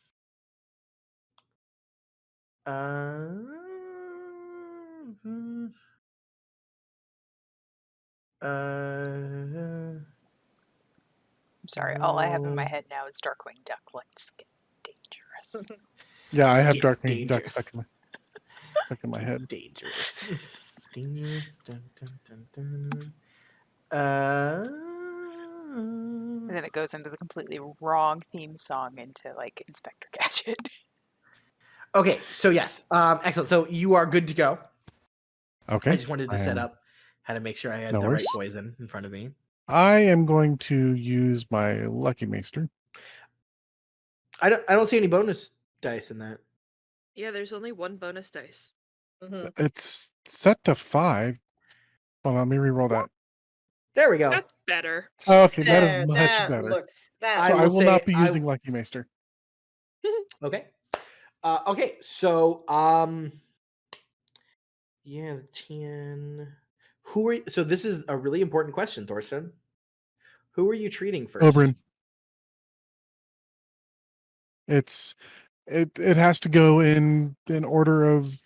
sorry. All I have in my head now is Darkwing Duck. Let's get dangerous. Yeah, I have Get Darkwing Duck dangerous. stuck in my head. Dangerous. Dangerous. Dun, dun, dun, dun. And then it goes into the completely wrong theme song into like Inspector Gadget. Okay, so yes, excellent. So you are good to go. Okay. I just wanted to set up how to make sure I had the right poison in front of me. I am going to use my lucky maester. I don't see any bonus dice in that. Yeah, there's only 1 bonus dice. It's set to 5. Hold on, let me re-roll that. There we go. That's better. Okay, that is There, much that better. looks that. So I will not be say using lucky maester. Okay. Okay, so yeah, 10. Who are you? So this is a really important question, Thorsten. Who are you treating first? Oberyn. It has to go in order of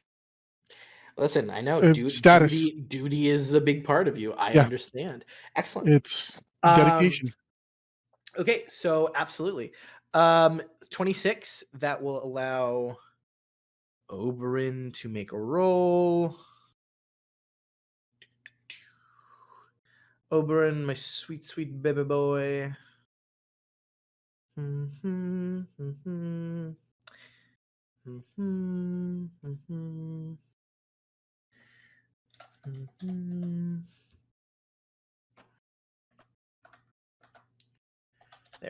Listen, I know status. duty is a big part of you. I understand. Excellent. It's dedication. Okay, so absolutely. 26, that will allow Oberyn to make a roll. Oberyn, my sweet, sweet baby boy. There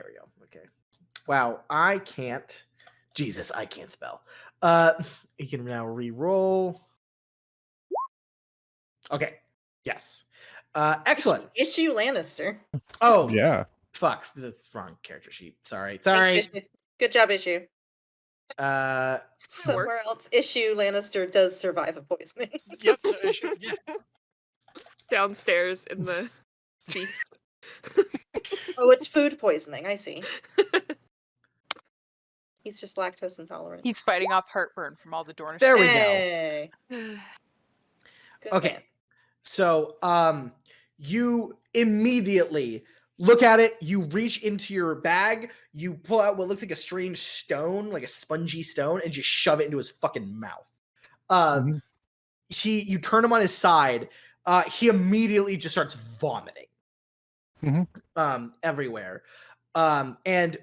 we go. Okay. Wow, I can't. Jesus, I can't spell. You can now re-roll. Okay. Yes. Excellent. Issue Lannister. Oh yeah. Fuck. That's the wrong character sheet. Sorry. Thanks, Issue. Good job, Issue. Somewhere works. else, Issue Lannister does survive a poisoning. Yep. So Issue, yeah. Downstairs in the feast. Oh, it's food poisoning. I see. He's just lactose intolerant. He's fighting off heartburn from all the Dornish. There we go. Hey. Good Okay. man. So you immediately look at it, you reach into your bag, you pull out what looks like a strange stone, like a spongy stone, and just shove it into his fucking mouth. You turn him on his side, he immediately just starts vomiting. Everywhere. And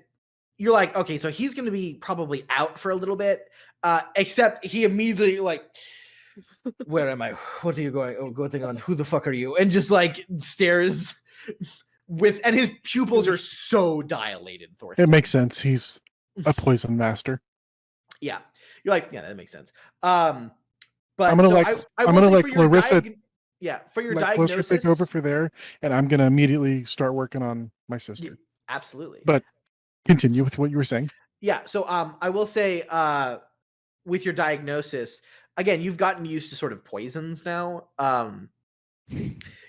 you're like, okay, so he's gonna be probably out for a little bit. Except he immediately like, where am I? What are you going on? Who the fuck are you? And just like stares and his pupils are so dilated, Thorsten. It makes sense. He's a poison master. Yeah. You're like, yeah, that makes sense. But I'm gonna let Clarissa for your let diagnosis, Clarissa take over for there, and I'm gonna immediately start working on my sister. Yeah, absolutely. But continue with what you were saying. Yeah, so I will say with your diagnosis, again, you've gotten used to sort of poisons now.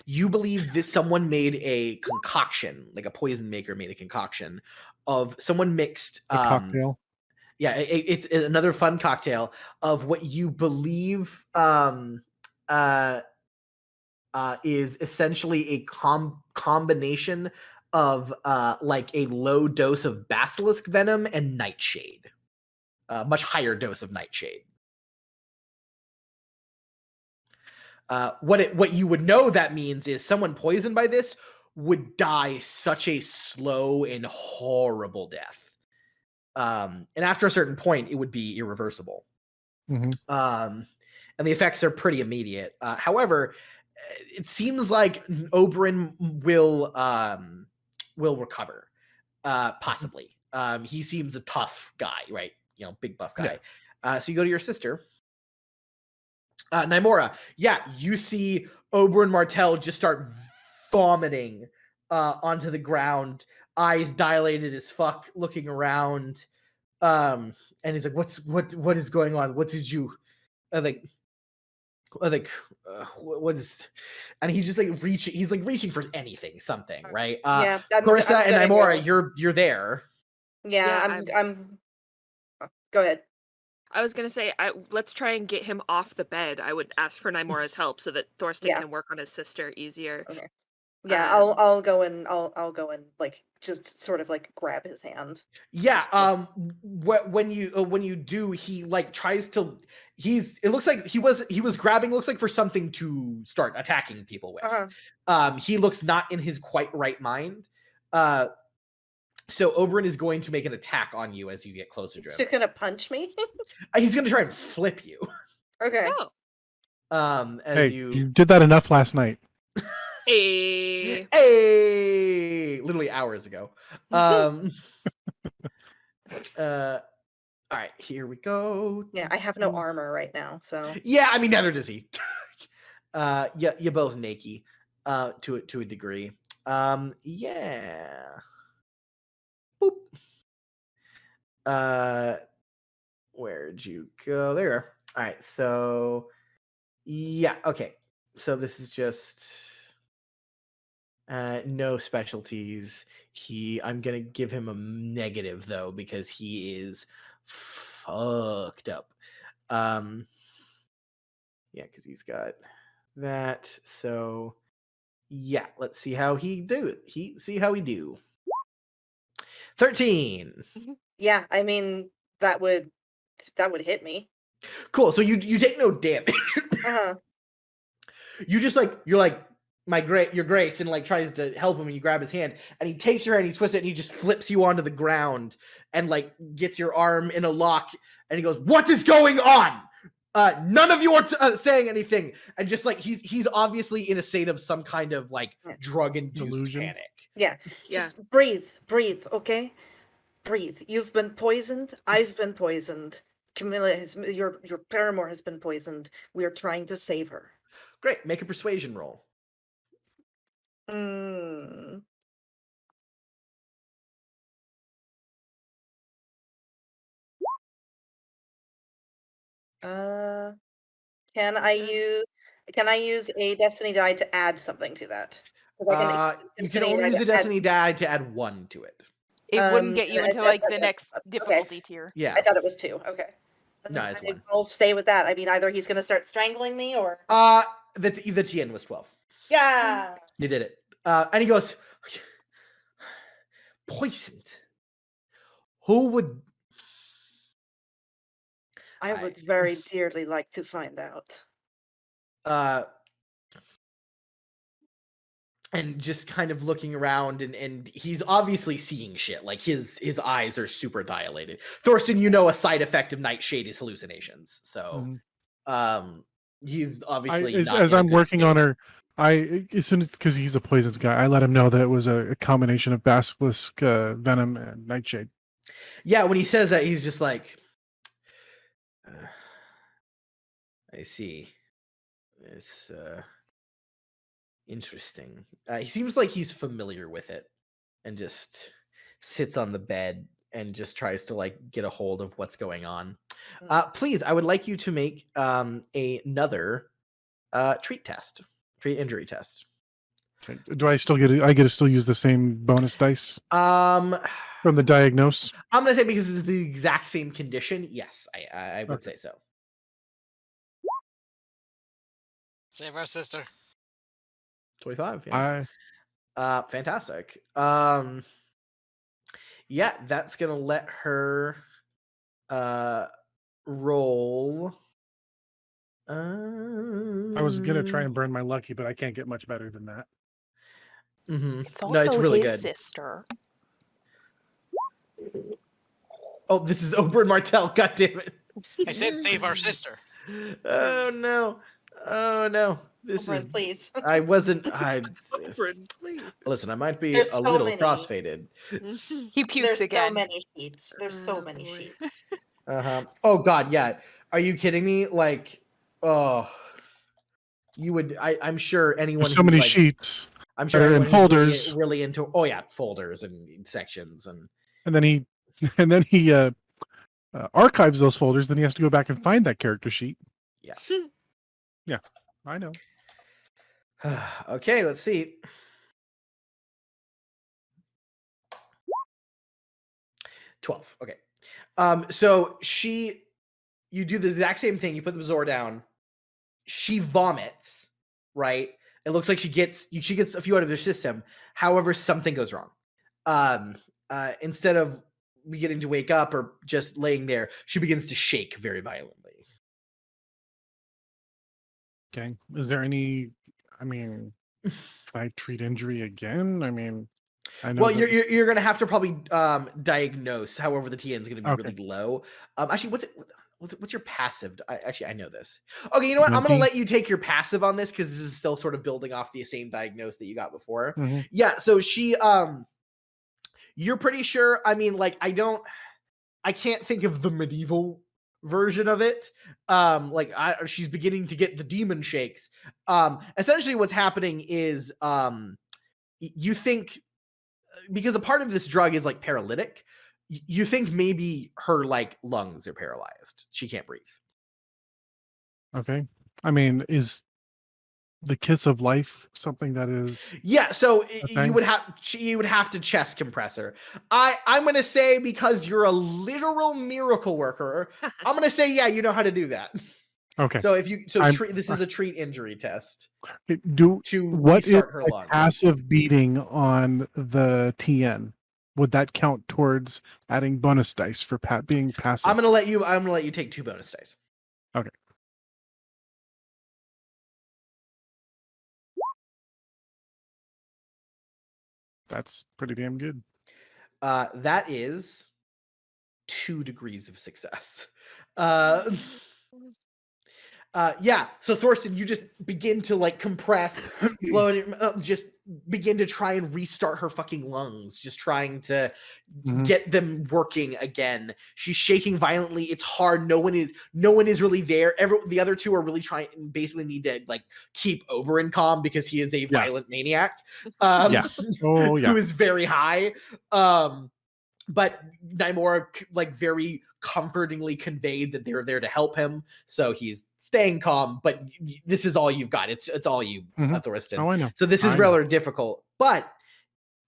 You believe someone made a concoction, like a poison maker made a concoction of someone mixed A cocktail. Yeah, it's another fun cocktail of what you believe is essentially a combination of like a low dose of basilisk venom and nightshade. Much higher dose of nightshade. What you would know that means is someone poisoned by this would die such a slow and horrible death. And after a certain point, it would be irreversible. And the effects are pretty immediate. However, it seems like Oberyn will recover, possibly. He seems a tough guy, right? You know, big buff guy. Yeah. So you go to your sister. Nymora, yeah, you see Oberyn Martell just start vomiting onto the ground, eyes dilated as fuck, looking around, and he's like, "What is going on? What did you?" What is? And he's just like reaching. He's like reaching for anything, something, right? Yeah, Clarissa I'm and gonna Nymora, go. you're there. Yeah, I'm. Go ahead. I was gonna say, let's try and get him off the bed. I would ask for Nymora's help so that Thorsten can work on his sister easier. Okay. Yeah, I'll go and I'll go and like just sort of like grab his hand. Yeah. When you do, he like tries to. It looks like he was grabbing. Looks like for something to start attacking people with. He looks not in his quite right mind. So Oberyn is going to make an attack on you as you get closer to him. He's gonna punch me? He's gonna try and flip you. Okay. Oh. As you did that enough last night. Hey. Literally hours ago. All right, here we go. Yeah, I have no armor right now, so. Yeah, I mean neither does he. Yeah, you're both naked, to a degree. Yeah. Boop. Where'd you go? There you are. All right, so yeah, okay. So this is just no specialties. I'm gonna give him a negative though because he is fucked up. Yeah, because he's got that. So yeah, let's see how he do. See how he do. 13. Yeah, I mean that would hit me. Cool. So you take no damage. You just you're like your grace and like tries to help him and you grab his hand and he takes your hand, he twists it and he just flips you onto the ground and like gets your arm in a lock and he goes, "What is going on? None of you are saying anything." And just like he's obviously in a state of some kind of like drug-induced panic. Yeah. Just breathe, okay? Breathe. You've been poisoned. I've been poisoned. Camilla your paramour has been poisoned. We are trying to save her. Great. Make a persuasion roll. Can I use a destiny die to add something to that? You can only use a destiny die to add 1 to it. It wouldn't get you into like the next difficulty tier. Yeah. I thought it was 2. Okay. No, it's 1. I'll stay with that. I mean, either he's going to start strangling me or. The TN was 12. Yeah. You did it. And he goes, "Poisoned. Who would?" I would very dearly like to find out. And just kind of looking around and he's obviously seeing shit. Like his eyes are super dilated. Thorsten, you know a side effect of nightshade is hallucinations. So he's obviously as I'm working on her, as soon as because he's a poisons guy, I let him know that it was a combination of basilisk venom and nightshade. Yeah, when he says that, he's just like, I see. It's interesting. He seems like he's familiar with it and just sits on the bed and just tries to like get a hold of what's going on. Please, I would like you to make another treat injury test. Okay. Do I still get it? I get to still use the same bonus dice from the diagnose? I'm gonna say because it's the exact same condition. Yes, I would say so. Save our sister. 25. Yeah. Fantastic. Yeah, that's gonna let her roll. I was gonna try and burn my lucky, but I can't get much better than that. It's also No, it's really his good. sister. Oh, this is Oberyn Martell. God damn it! I said save our sister. Oh no! Oh no! This Oberyn, is. please. I wasn't. Oberyn, please. Listen, I might be There's a so little many. crossfaded. He pukes There's again. so many sheets. There's so Oh, many boy. sheets. Oh God, yeah. Are you kidding me? Like, oh, you would. I'm sure anyone. There's so who's many like, sheets I'm sure that are in anyone who's folders. really into. Oh yeah, folders and sections and. And then he archives those folders. Then he has to go back and find that character sheet. Yeah. Yeah, I know. Okay, let's see. $12. Okay. So you do the exact same thing. You put the Bazor down. She vomits, right? It looks like she gets a few out of her system. However, something goes wrong. Instead of beginning to wake up or just laying there, she begins to shake very violently. Okay. Is there any? I mean, can I treat injury again? I mean, I know. Well, you're gonna have to probably diagnose. However, the TN is gonna be really low. Actually, what's your passive? I know this. Okay, you know what? I'm gonna let you take your passive on this because this is still sort of building off the same diagnose that you got before. Mm-hmm. Yeah. So she you're pretty sure. I mean, like I can't think of the medieval version of it. She's beginning to get the demon shakes. Essentially, what's happening is you think. Because a part of this drug is like paralytic, you think maybe her like lungs are paralyzed. She can't breathe. Okay. I mean, is the kiss of life something that is? Yeah. So you would have to chest compress her. I'm gonna say because you're a literal miracle worker. I'm gonna say yeah, you know how to do that. Okay. So this is a treat injury test. What is her a lungs. passive beating on the TN? Would that count towards adding bonus dice for being passive? I'm gonna let you take 2 bonus dice. Okay. That's pretty damn good. That is 2 degrees of success. Yeah. So Thorsten, you just begin to like compress, blow it, just begin to try and restart her fucking lungs, just trying to get them working again. She's shaking violently. It's hard. No one is really there. The other 2 are really trying and basically need to like keep Oberyn calm because he is a violent maniac. Who is very high. But Nymora like very comfortingly conveyed that they're there to help him, so he's staying calm. But this is all you've got. It's all you, Thorsten. Oh, I know. So this is rather difficult, but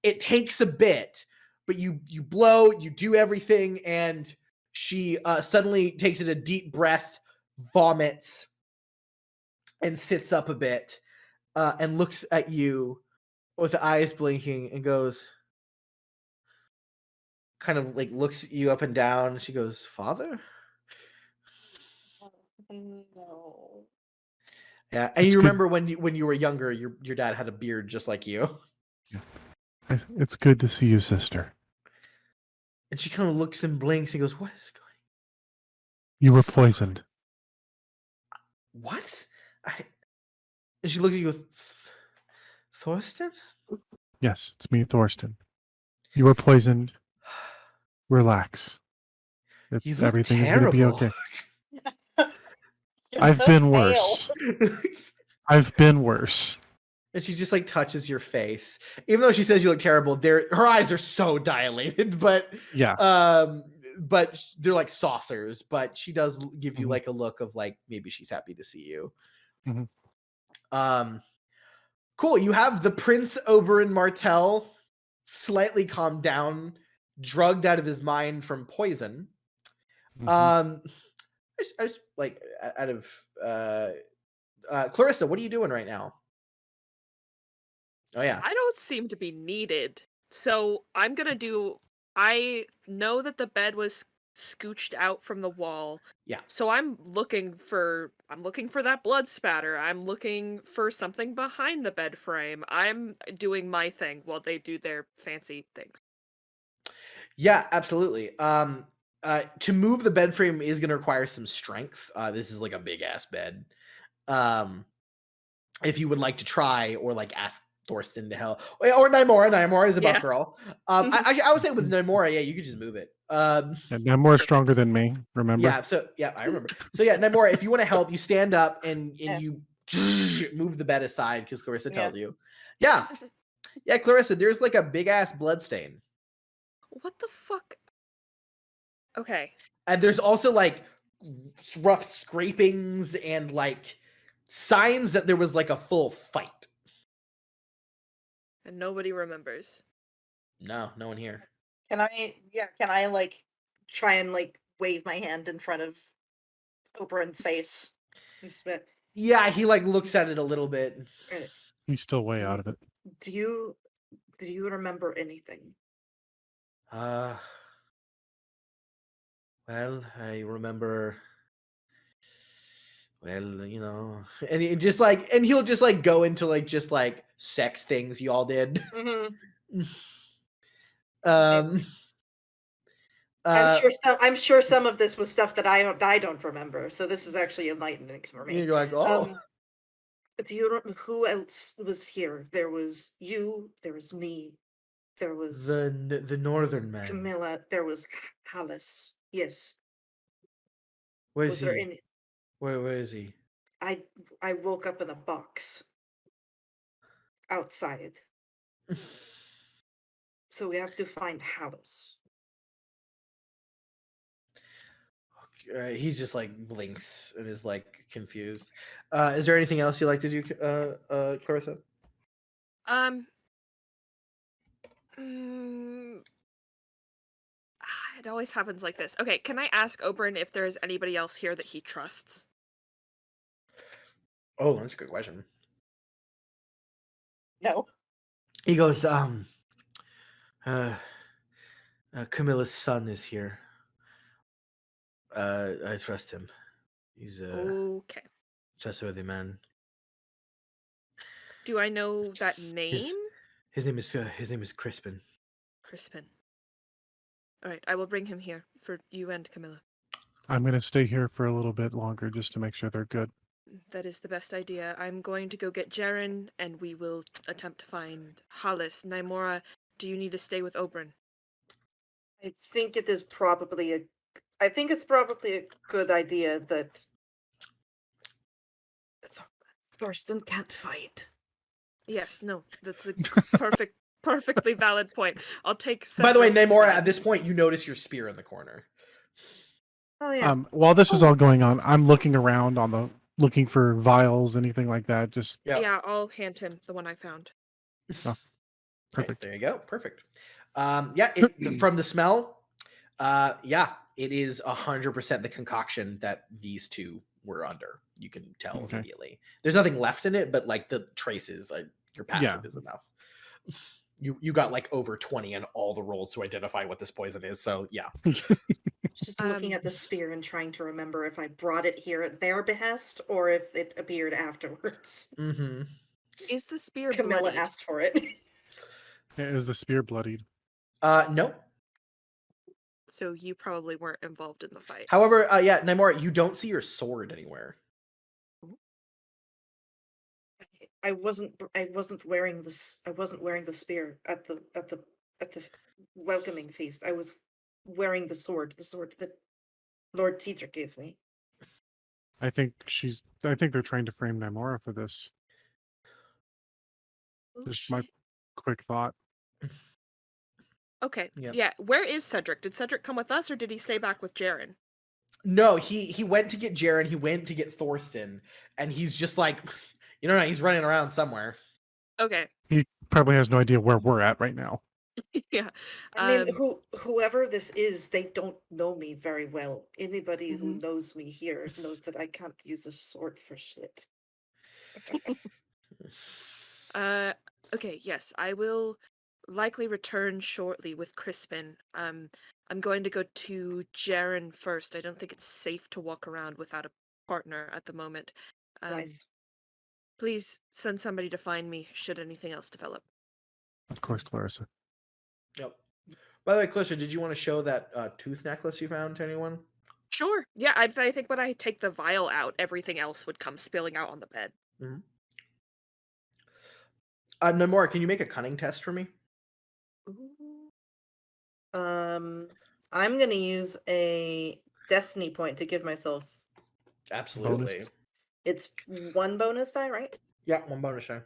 it takes a bit. But you blow, you do everything, and she suddenly takes a deep breath, vomits, and sits up a bit, and looks at you with the eyes blinking, and goes. Kind of like looks you up and down. And she goes, "Father." No. Yeah, and you remember when you were younger, your dad had a beard just like you. It's good to see you, sister. And she kind of looks and blinks and goes, "What is going?" You were poisoned. What? And she looks at you with Thorsten. Yes, it's me, Thorsten. You were poisoned. Relax. Everything is going to be okay. I've been worse. I've been worse. And she just like touches your face, even though she says you look terrible. Her eyes are so dilated, but but they're like saucers. But she does give you like a look of like maybe she's happy to see you. Cool. You have the Prince Oberyn Martell slightly calmed down, drugged out of his mind from poison. I just like out of Clarissa, what are you doing right now? Oh yeah. I don't seem to be needed. So I'm gonna do. I know that the bed was scooched out from the wall. Yeah. So I'm looking for that blood spatter. I'm looking for something behind the bed frame. I'm doing my thing while they do their fancy things. Yeah, absolutely. To move the bed frame is going to require some strength. This is like a big ass bed. If you would like to try, or like ask Thorsten to help, or Nymora. Nymora is a buff Yeah. girl. I would say with Nymora, yeah, you could just move it. And I'm more stronger than me. Remember? Yeah. So yeah, I remember. So yeah, Nymora, if you want to help, you stand up and you move the bed aside because Clarissa tells you. Yeah. Yeah, Clarissa, there's like a big ass blood stain. What the fuck? Okay. And there's also like rough scrapings and like signs that there was like a full fight. And nobody remembers. No one here. Can I like try and like wave my hand in front of Oberon's face? Yeah, he like looks at it a little bit. He's still way out of it. Do you remember anything? Well, I remember. Well, and he just like, and he'll just like go into like just like sex things y'all did. Mm-hmm. I'm I'm sure some of this was stuff that I don't remember. So this is actually enlightening for me. You're like, oh. Do you remember who else was here? There was you. There was me. There was the northern man. Camilla. There was Hallis. Yes. Where Was is there he? any? Where is he? I woke up in a box outside. So we have to find Hallis. He's just like blinks and is like confused. Is there anything else you'd like to do, Clarissa? It always happens like this. Okay, can I ask Oberon if there is anybody else here that he trusts? Oh, that's a good question. No. He goes, Camilla's son is here. I trust him. He's okay. trustworthy man. Do I know that name? His name is Crispin. Crispin. All right, I will bring him here for you and Camilla. I'm going to stay here for a little bit longer just to make sure they're good. That is the best idea. I'm going to go get Jaren, and we will attempt to find Hallis. Nymora, do you need to stay with Oberon? I think it's probably a good idea that Thorsten can't fight. Yes, no, that's a perfectly valid point. I'll take. By the way, Nymora, at this point, you notice your spear in the corner. Oh yeah. While this is all going on, I'm looking around looking for vials, anything like that. Just yeah, I'll hand him the one I found. Oh, perfect. Right, there you go. Perfect. From the smell, it is 100% the concoction that these two were under. You can tell immediately. There's nothing left in it, but like the traces, your passive is enough. You got like over 20 on all the rolls to identify what this poison is. So yeah. Just looking at the spear and trying to remember if I brought it here at their behest or if it appeared afterwards. Mm-hmm. Is the spear Camilla bloodied? asked for it. Is the spear bloodied? No. So you probably weren't involved in the fight. However, Nymora, you don't see your sword anywhere. I wasn't wearing this. I wasn't wearing the spear at the welcoming feast. I was wearing the sword that Lord Cedric gave me. I think they're trying to frame Nymora for this. Just my quick thought. Okay. Yeah. Yeah. Where is Cedric? Did Cedric come with us, or did he stay back with Jaren? No, he went to get Jaren. He went to get Thorsten, and he's just like, he's running around somewhere. Okay. He probably has no idea where we're at right now. Yeah. I mean, whoever this is, they don't know me very well. Anybody who knows me here knows that I can't use a sword for shit. Okay, yes, I will likely return shortly with Crispin. I'm going to go to Jaren first. I don't think it's safe to walk around without a partner at the moment. Nice. Please send somebody to find me should anything else develop. Of course, Clarissa. Yep. By the way, Clarissa, did you want to show that tooth necklace you found to anyone? Sure. Yeah, I think when I take the vial out, everything else would come spilling out on the bed. Mm-hmm. Namora, can you make a cunning test for me? I'm gonna use a destiny point to give myself. Absolutely. Bonus. It's 1 bonus die, right? Yeah, 1 bonus die.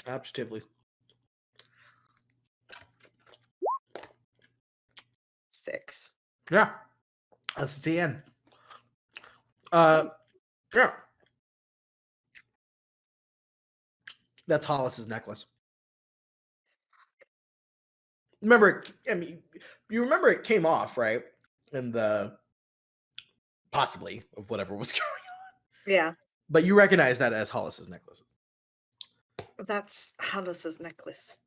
Absolutely. 6. Yeah. That's the end. Yeah. That's Hollis's necklace. Remember, you remember it came off, right? In the possibly of whatever was going on. Yeah, But you recognize that as Hollis's necklace. that's Hollis's necklace.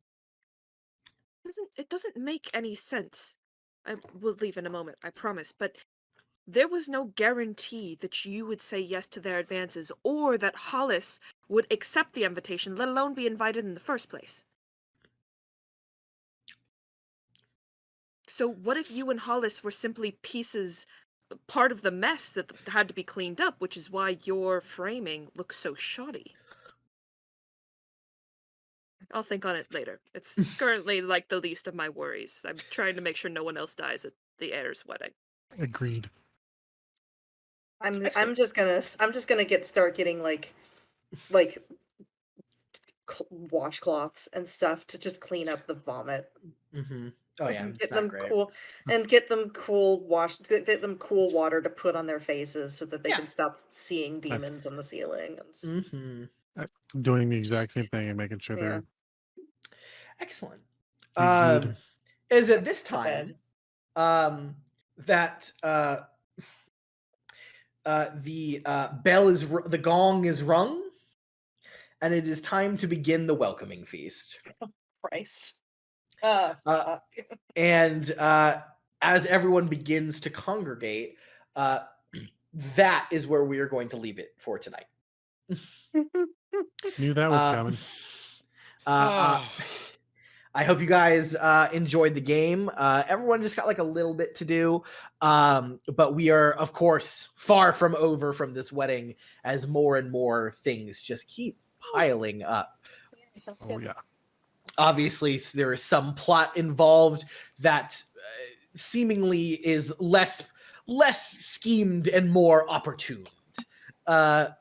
It doesn't make any sense. I will leave in a moment, I promise, but there was no guarantee that you would say yes to their advances or that Hollis would accept the invitation, let alone be invited in the first place. So what if you and Hollis were simply part of the mess that had to be cleaned up, which is why your framing looks so shoddy? I'll think on it later. It's currently like the least of my worries. I'm trying to make sure no one else dies at the heir's wedding. Agreed. I'm just gonna start getting like washcloths and stuff to just clean up the vomit. Mm-hmm. Oh yeah, Get them cool get them cool water to put on their faces so that they can stop seeing demons on the ceiling. Mm-hmm. I'm doing the exact same thing and making sure they're Excellent. good. Is at this time that the the gong is rung, and it is time to begin the welcoming feast. Christ. And as everyone begins to congregate, that is where we are going to leave it for tonight. Knew that was coming. I hope you guys enjoyed the game. Everyone just got like a little bit to do, but we are, of course, far from over from this wedding as more and more things just keep piling up. Oh yeah. Obviously, there is some plot involved that seemingly is less schemed and more opportune. We'll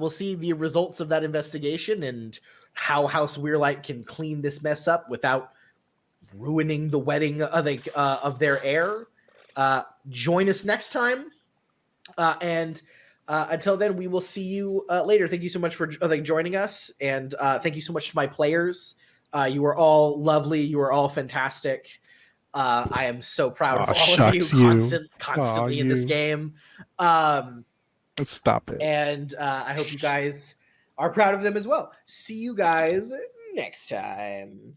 see the results of that investigation and how House Weirlight can clean this mess up without ruining the wedding of their heir. Join us next time, and until then, we will see you later. Thank you so much for joining us, and thank you so much to my players. You are all lovely. You are all fantastic. I am so proud of all of you constantly in this game. Let's stop it. And I hope you guys are proud of them as well. See you guys next time.